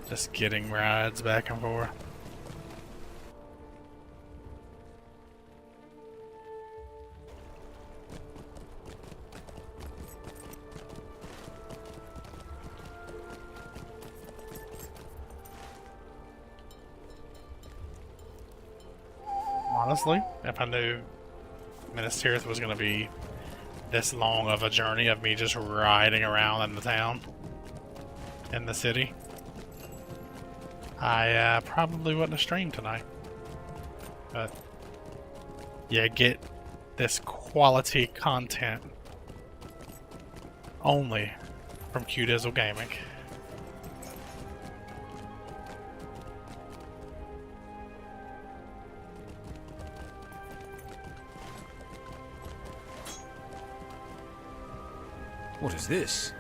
Just getting rides back and forth. Honestly, if I knew Minas Tirith was going to be this long of a journey of me just riding around in the town, in the city, I probably wouldn't have streamed tonight. But yeah, get this quality content only from Q-Dizzle Gaming. What is this?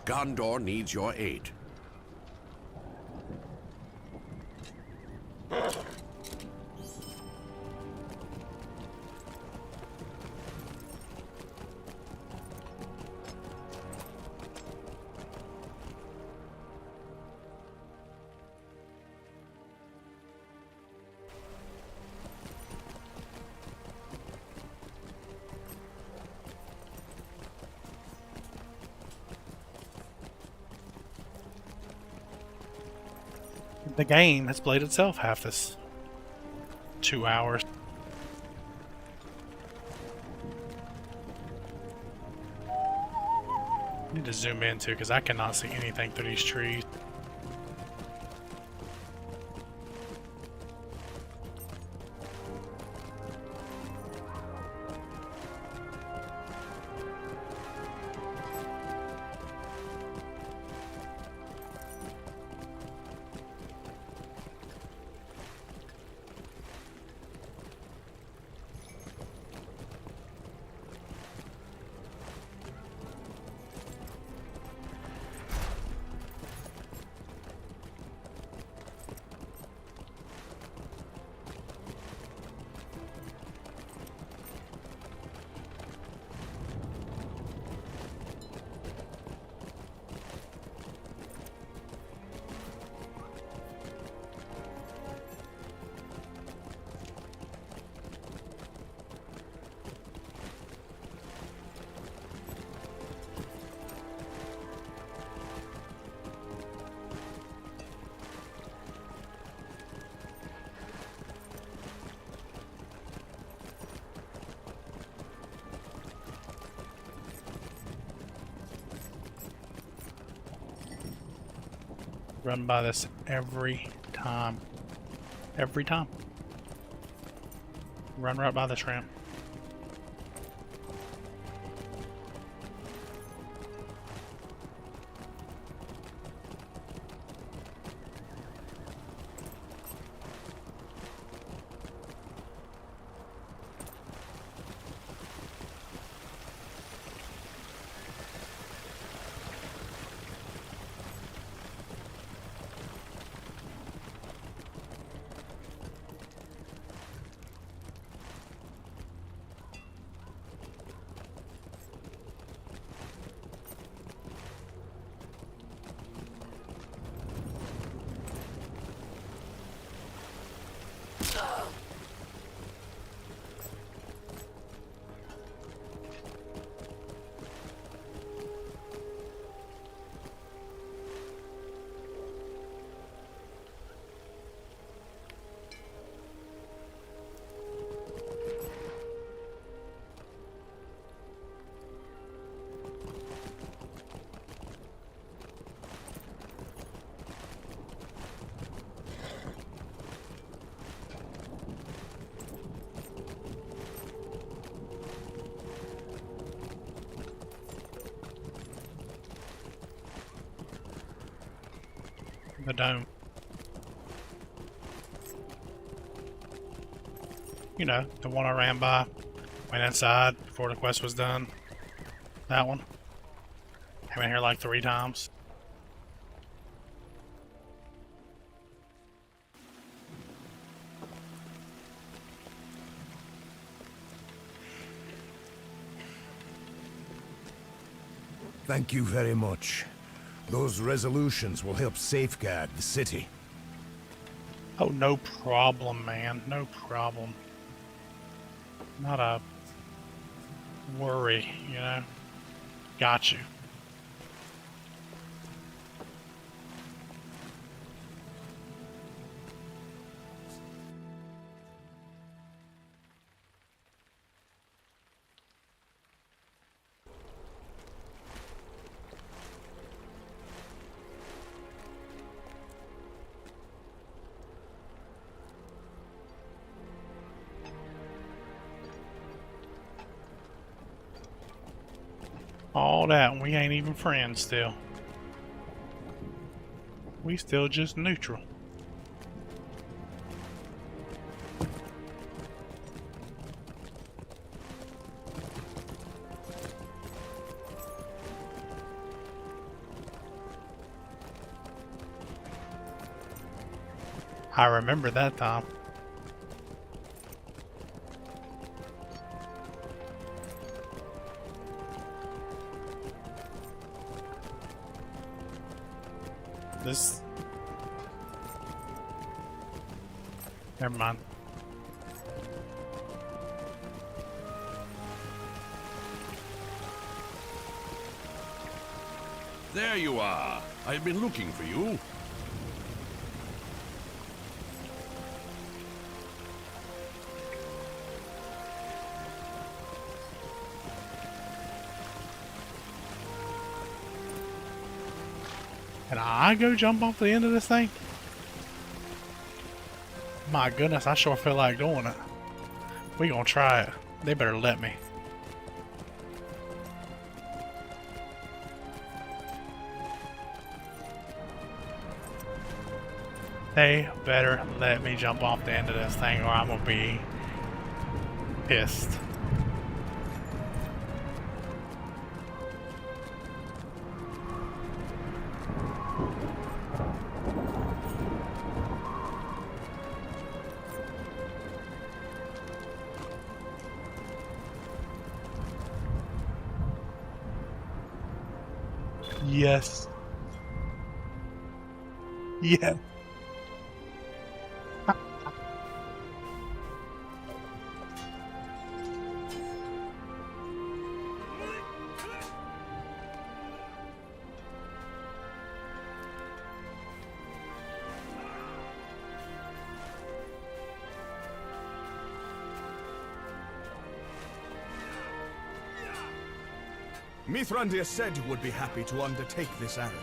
Gondor needs your aid. The game has played itself half this 2 hours. I need to zoom in too because I cannot see anything through these trees. Run by this every time. Every time. Run right by this ramp. The dome. You know, the one I ran by. Went inside before the quest was done. That one. Came in here like 3 times. Thank you very much. Those resolutions will help safeguard the city. Oh, no problem, man. No problem. Not a worry, you know? Got you. All that, and we ain't even friends still. We still just neutral. I remember that time. This... Never mind. There you are. I've been looking for you. Can I go jump off the end of this thing? My goodness, I sure feel like doing it. We gonna try it. They better let me. They better let me jump off the end of this thing or I'm gonna be pissed. Yes. Yeah. Mithrandir said you would be happy to undertake this errand.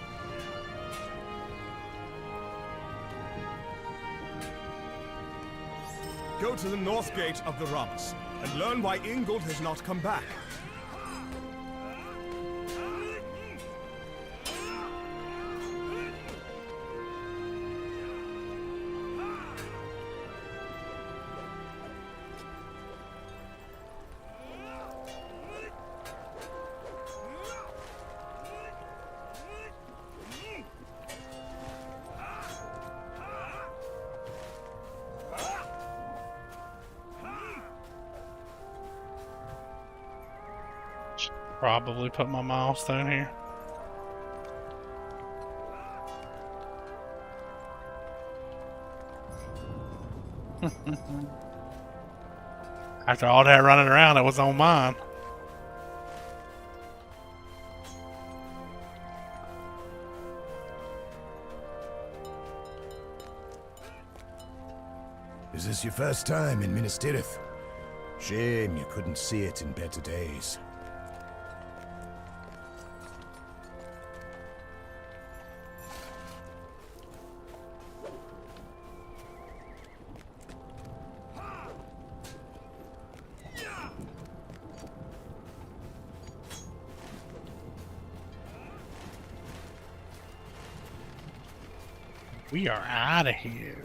Go to the north gate of the Rums and learn why Ingold has not come back. Probably put my milestone here. After all that running around, it was on mine. Is this your first time in Minas Tirith? Shame you couldn't see it in better days. We are out of here.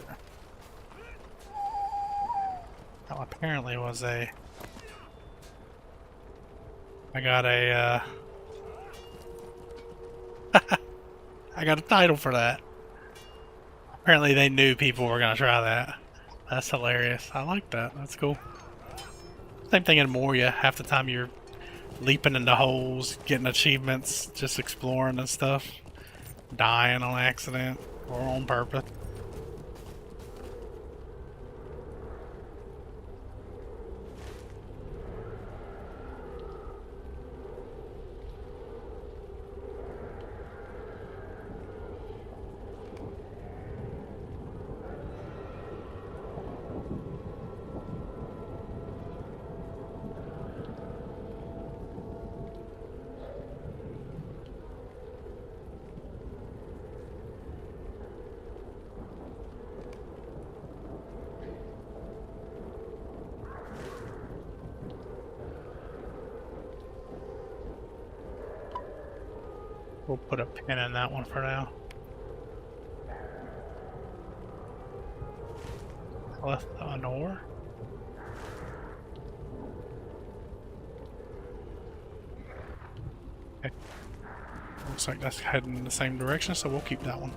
Oh, apparently was a... I got a, I got a title for that. Apparently they knew people were gonna try that. That's hilarious. I like that. That's cool. Same thing in Moria. Half the time you're leaping into holes, getting achievements, just exploring and stuff. Dying on accident or on purpose. We'll put a pin in that one for now. Left an ore. Okay. Looks like that's heading in the same direction, so we'll keep that one.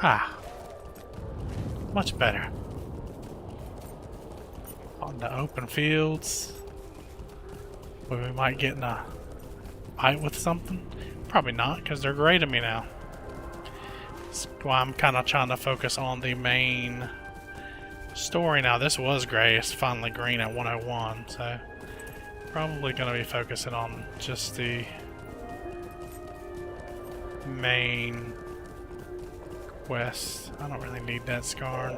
Ah. Much better. On the open fields. Where we might get in a fight with something? Probably not, because they're gray to me now. That's why I'm kind of trying to focus on the main story now. This was gray, it's finally green at 101, so probably going to be focusing on just the main quest. I don't really need that scarn.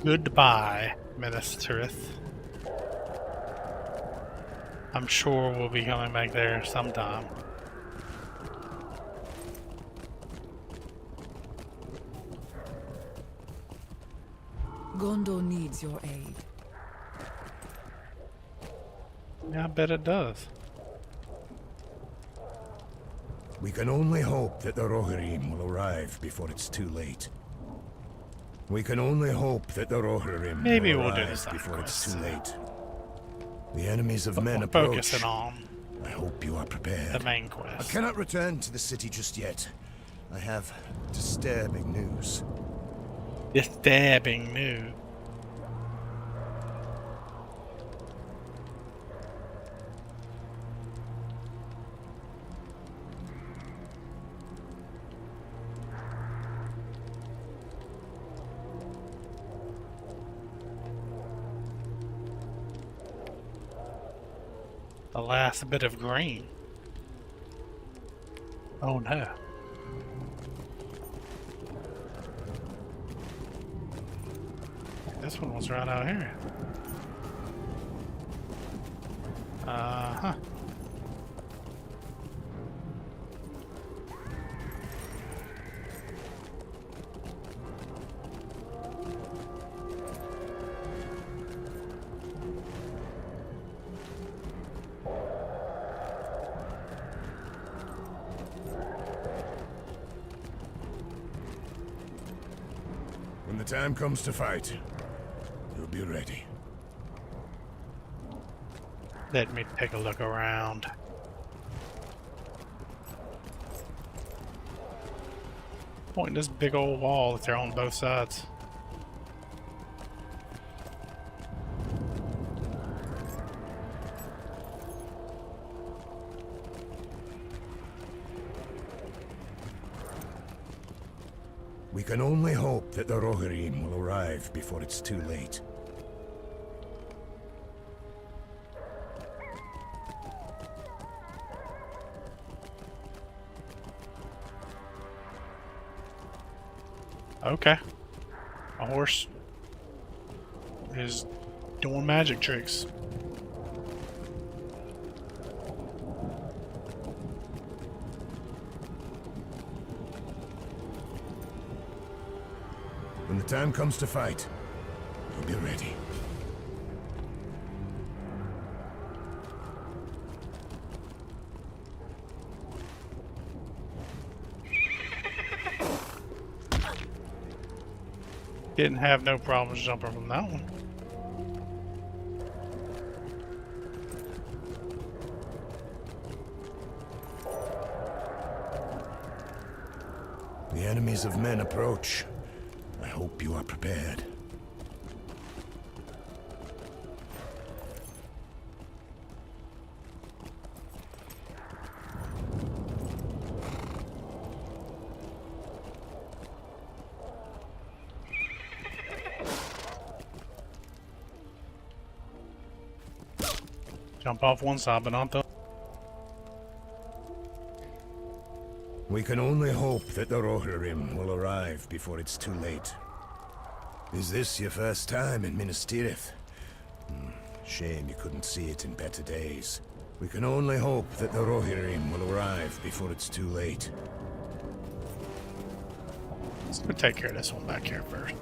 Goodbye, Minas Tirith. I'm sure we'll be coming back there sometime. Gondor needs your aid. Yeah, I bet it does. We can only hope that the Rohirrim will arrive before it's too late. We can only hope that the Rohirrim Maybe will we'll do arrive this before it's quest. too late. The enemies of men We're approach. focusing on I hope you are prepared. the main I quest. cannot return to the city just yet. I have disturbing news. Disturbing news. The last bit of green. Oh no. This one was right out here. Uh-huh. time comes to fight, you'll be ready. Let me take a look around. Pointing this big old wall that they're on both sides. We can only hope that the Rohirrim will arrive before it's too late. Okay. A horse is doing magic tricks. When the time comes to fight, you'll be ready. Didn't have no problems jumping from that one. The enemies of men approach. I hope you are prepared. Jump off one side, but not the. We can only hope that the Rohirrim will arrive before it's too late. Is this your first time in Minas Tirith? Shame you couldn't see it in better days. We can only hope that the Rohirrim will arrive before it's too late. Let's go take care of this one back here first.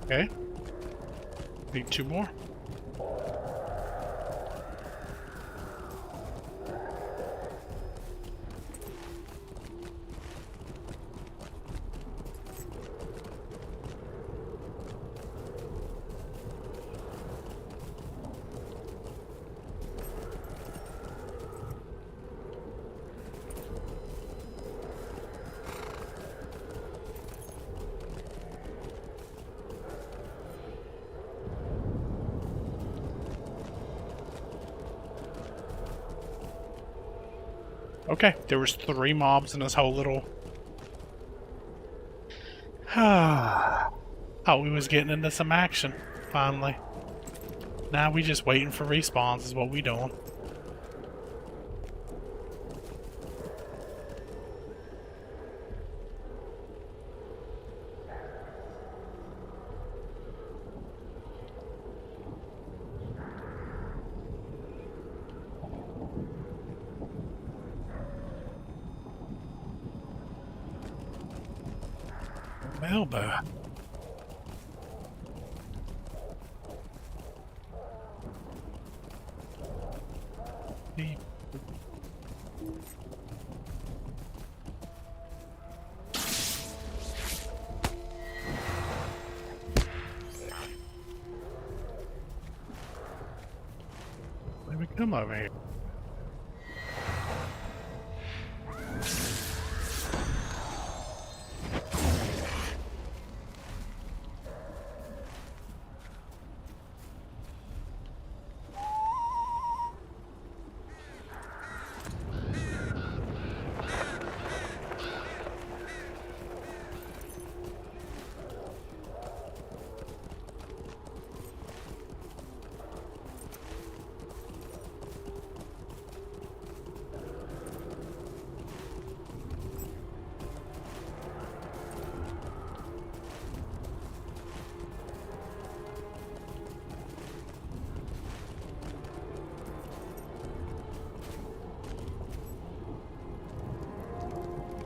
Okay. Need two more. Okay, there was 3 mobs in this whole little... Thought we was getting into some action, finally. Now we just waiting for respawns is what we doing. elbow. Beep. Let me come over here.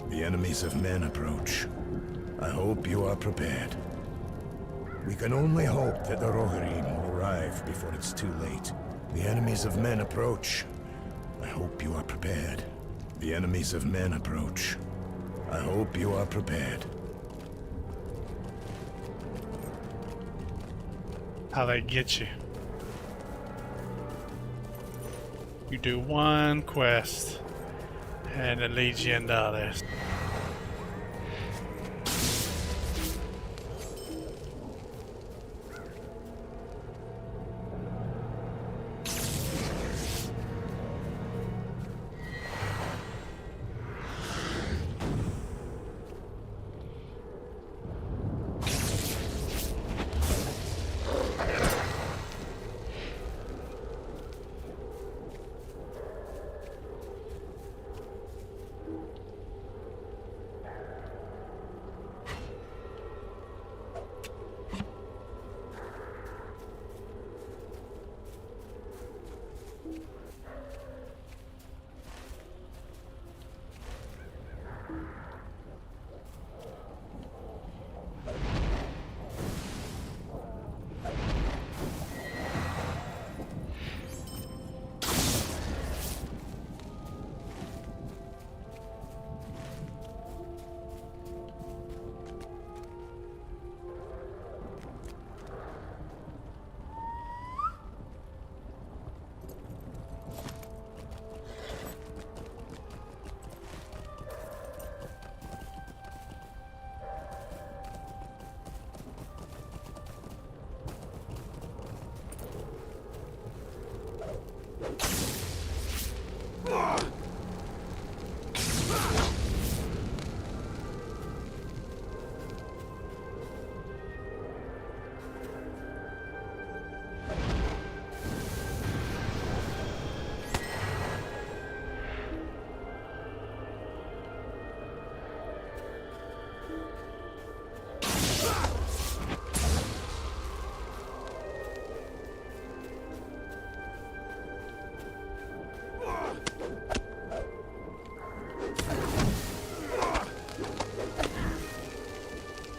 The enemies of men approach. I hope you are prepared. We can only hope that the Rohirrim will arrive before it's too late. The enemies of men approach. I hope you are prepared. The enemies of men approach. I hope you are prepared. How they get you. You do one quest, and it leads you into others.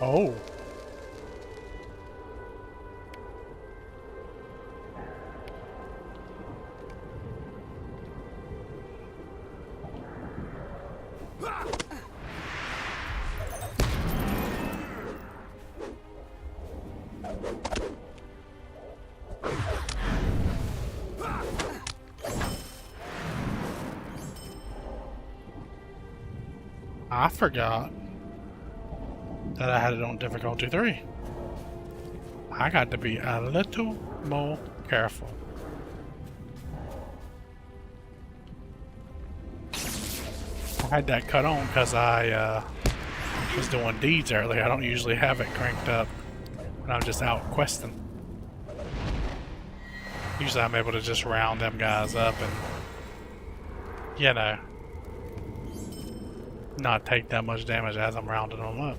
Oh. I forgot that I had it on difficulty 3. I got to be a little more careful. I had that cut on because I was doing deeds earlier. I don't usually have it cranked up when I'm just out questing. Usually I'm able to just round them guys up and, you know, not take that much damage as I'm rounding them up.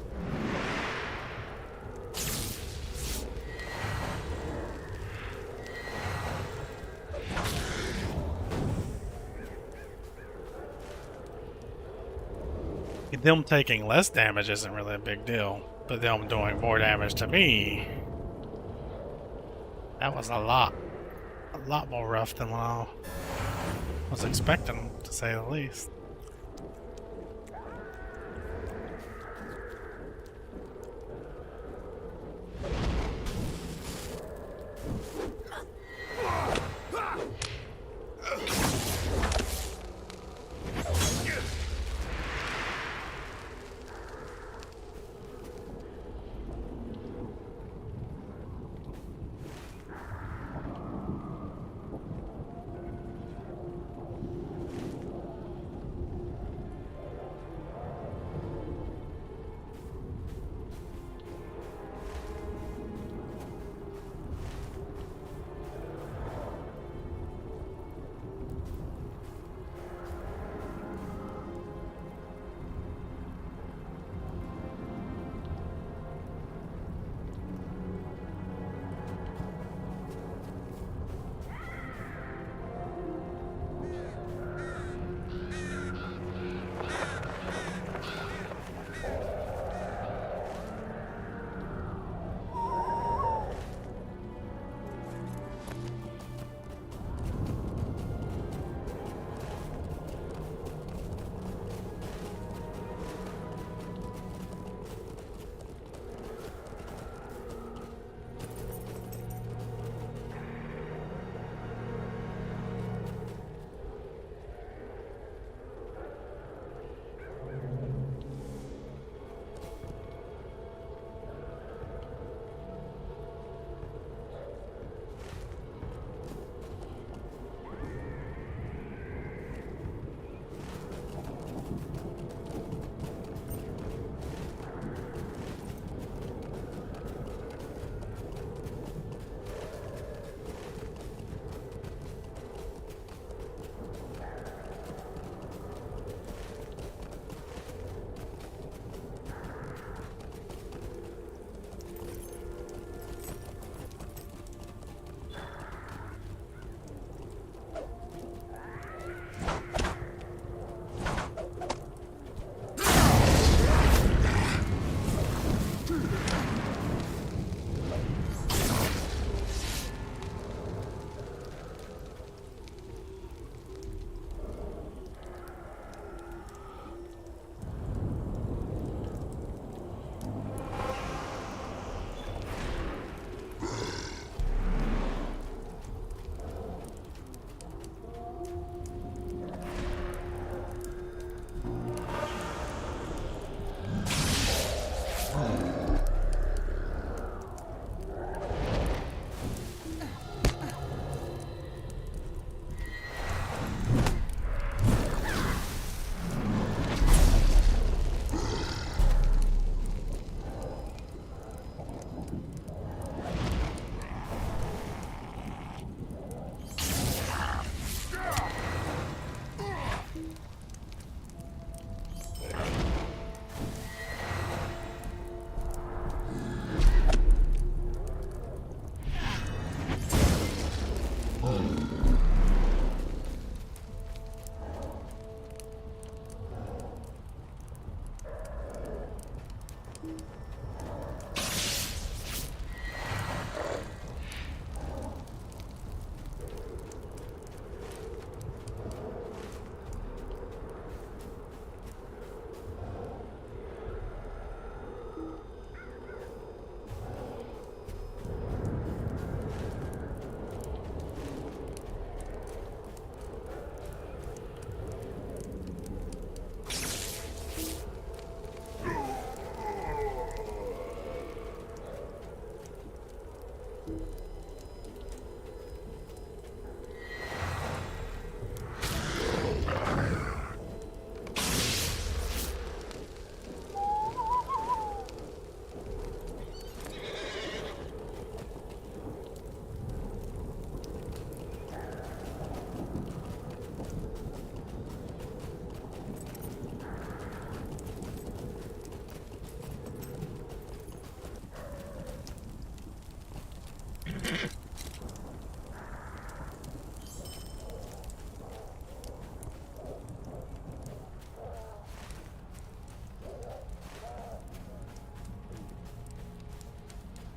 Them taking less damage isn't really a big deal. but them doing more damage to me. That was a lot more rough than what I was expecting, to say the least.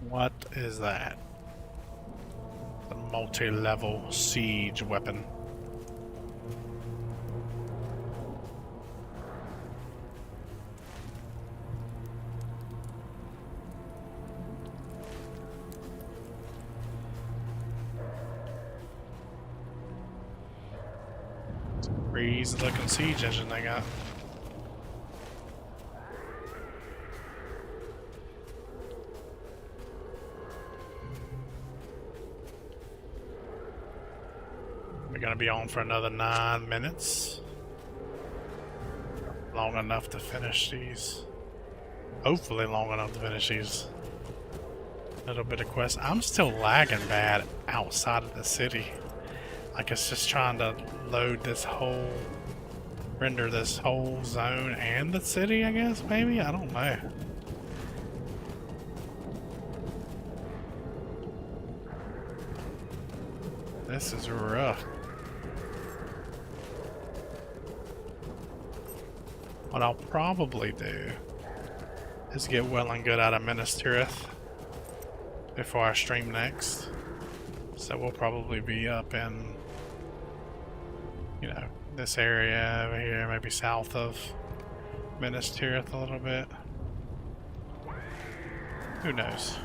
What is that? The multi-level siege weapon. Crazy looking siege engine they got. We're gonna be on for another 9 minutes. Long enough to finish these. Hopefully long enough to finish these. Little bit of quest. I'm still lagging bad outside of the city. Like it's just trying to load this whole, render this whole zone and the city, I guess, maybe? I don't know. This is rough. What I'll probably do is get well and good out of Minas Tirith before I stream next. So we'll probably be up in, you know, this area over here, maybe south of Minas Tirith a little bit. Who knows?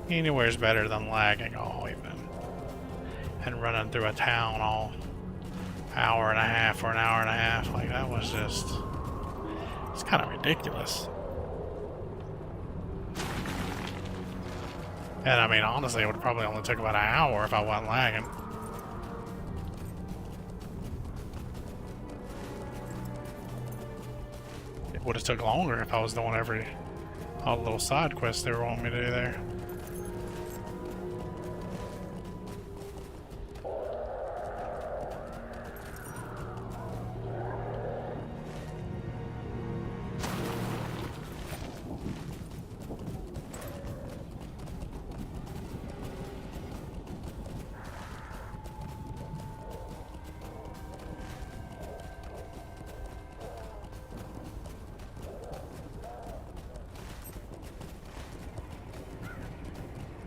Anywhere's better than lagging all even. And running through a town all hour and a half or an hour and a half. Like that was just, it's kind of ridiculous. And I mean, honestly, it would probably only take about an hour if I wasn't lagging. It would have took longer if I was doing all the little side quests they were wanting me to do there.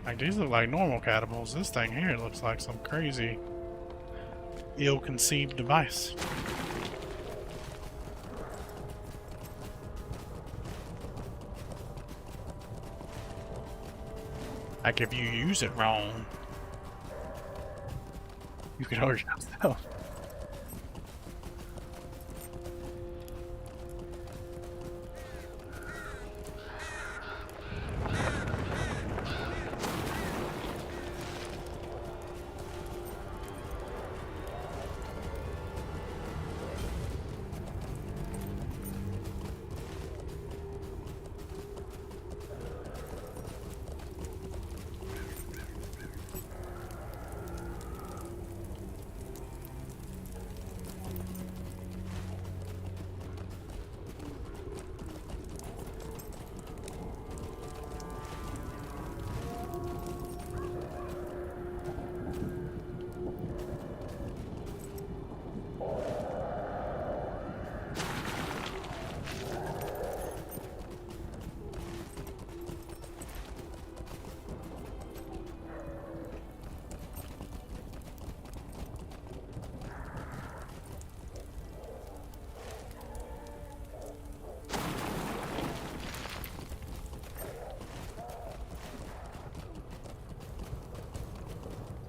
Like, these look like normal catapults. This thing here looks like some crazy, ill-conceived device. Like, if you use it wrong, you could hurt yourself.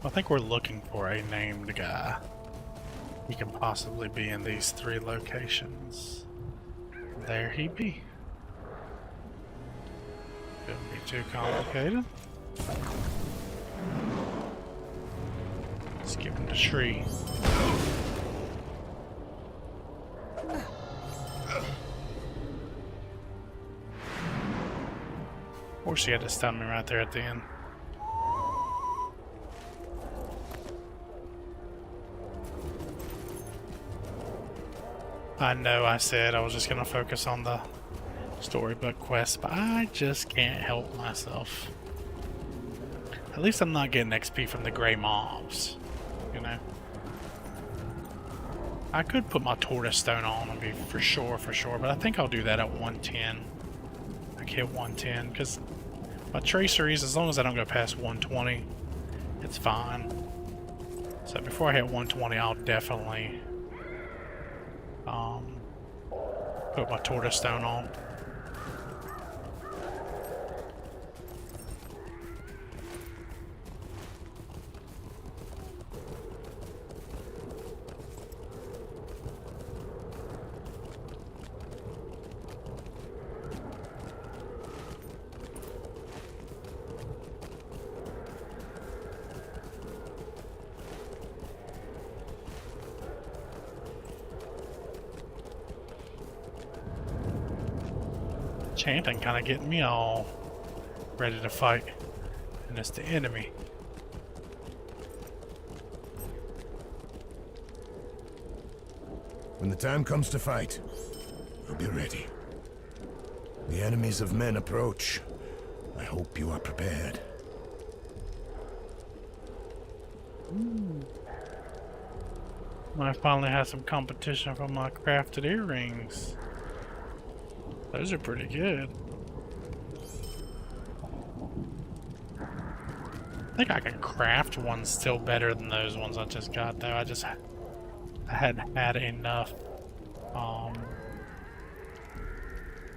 I think we're looking for a named guy. He can possibly be in these 3 locations. There he be. Shouldn't be too complicated. Let's give him the tree. Of course, he had to stun me right there at the end. I know I said I was just gonna focus on the storybook quest, but I just can't help myself. At least I'm not getting XP from the gray mobs, you know? I could put my tortoise stone on and be for sure, but I think I'll do that at 110. I hit 110 because my traceries, as long as I don't go past 120, it's fine. So before I hit 120, I'll definitely put my tortoise stone on. Chanting kind of getting me all ready to fight, and it's the enemy. When the time comes to fight, you'll be ready. The enemies of men approach. I hope you are prepared. I finally have some competition for my crafted earrings. Those are pretty good. I think I can craft one still better than those ones I just got, though. I hadn't had enough.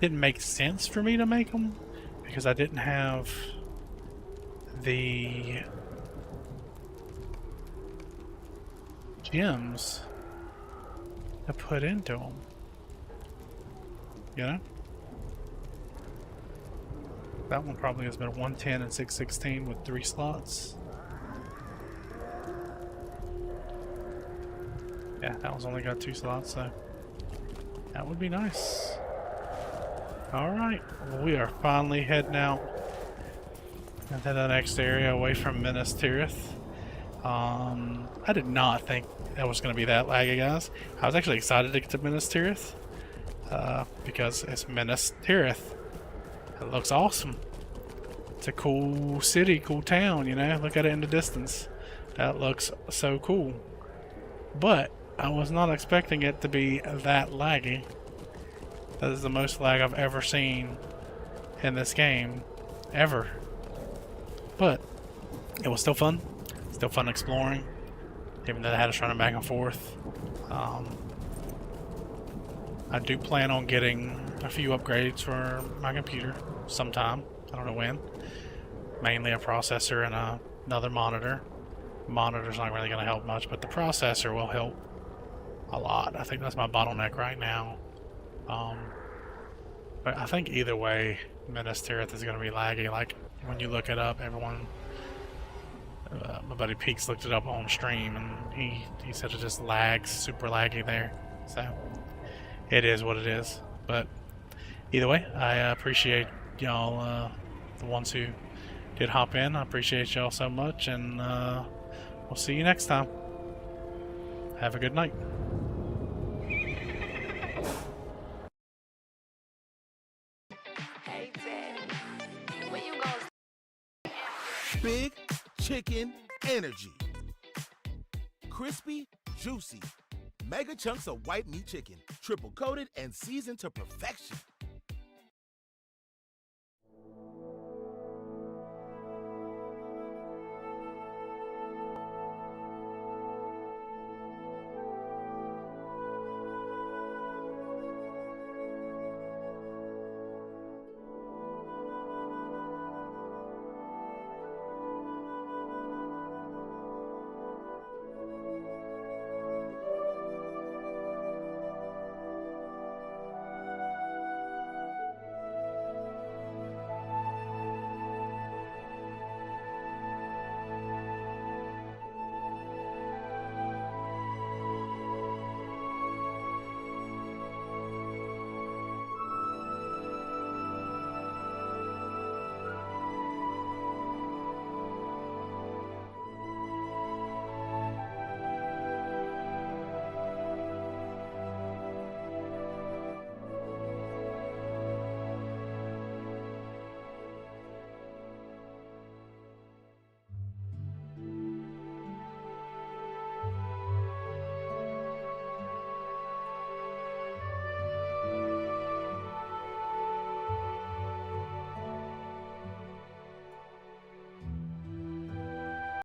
Didn't make sense for me to make them because I didn't have the gems to put into them. You know? That one probably has been 110 and 616 with 3 slots. Yeah, that one's only got 2 slots, so that would be nice. Alright, well, we are finally heading out into the next area away from Minas Tirith. I did not think that was going to be that laggy, guys. I was actually excited to get to Minas Tirith because it's Minas Tirith. It looks awesome. It's a cool city, cool town, you know? Look at it in the distance. That looks so cool. But I was not expecting it to be that laggy. That is the most lag I've ever seen in this game. Ever. But it was still fun. Still fun exploring. Even though I had us running back and forth. I do plan on getting a few upgrades for my computer sometime. I don't know when. Mainly a processor and another monitor. Monitor's not really going to help much, but the processor will help a lot. I think that's my bottleneck right now. But I think either way, Minas Tirith is going to be laggy. Like, when you look it up, everyone... my buddy Peaks looked it up on stream, and he said it just lags, super laggy there. So, it is what it is. But, either way, I appreciate y'all, the ones who did hop in. I appreciate y'all so much, and we'll see you next time. Have a good night. Big chicken energy. Crispy, juicy, mega chunks of white meat chicken, triple coated and seasoned to perfection.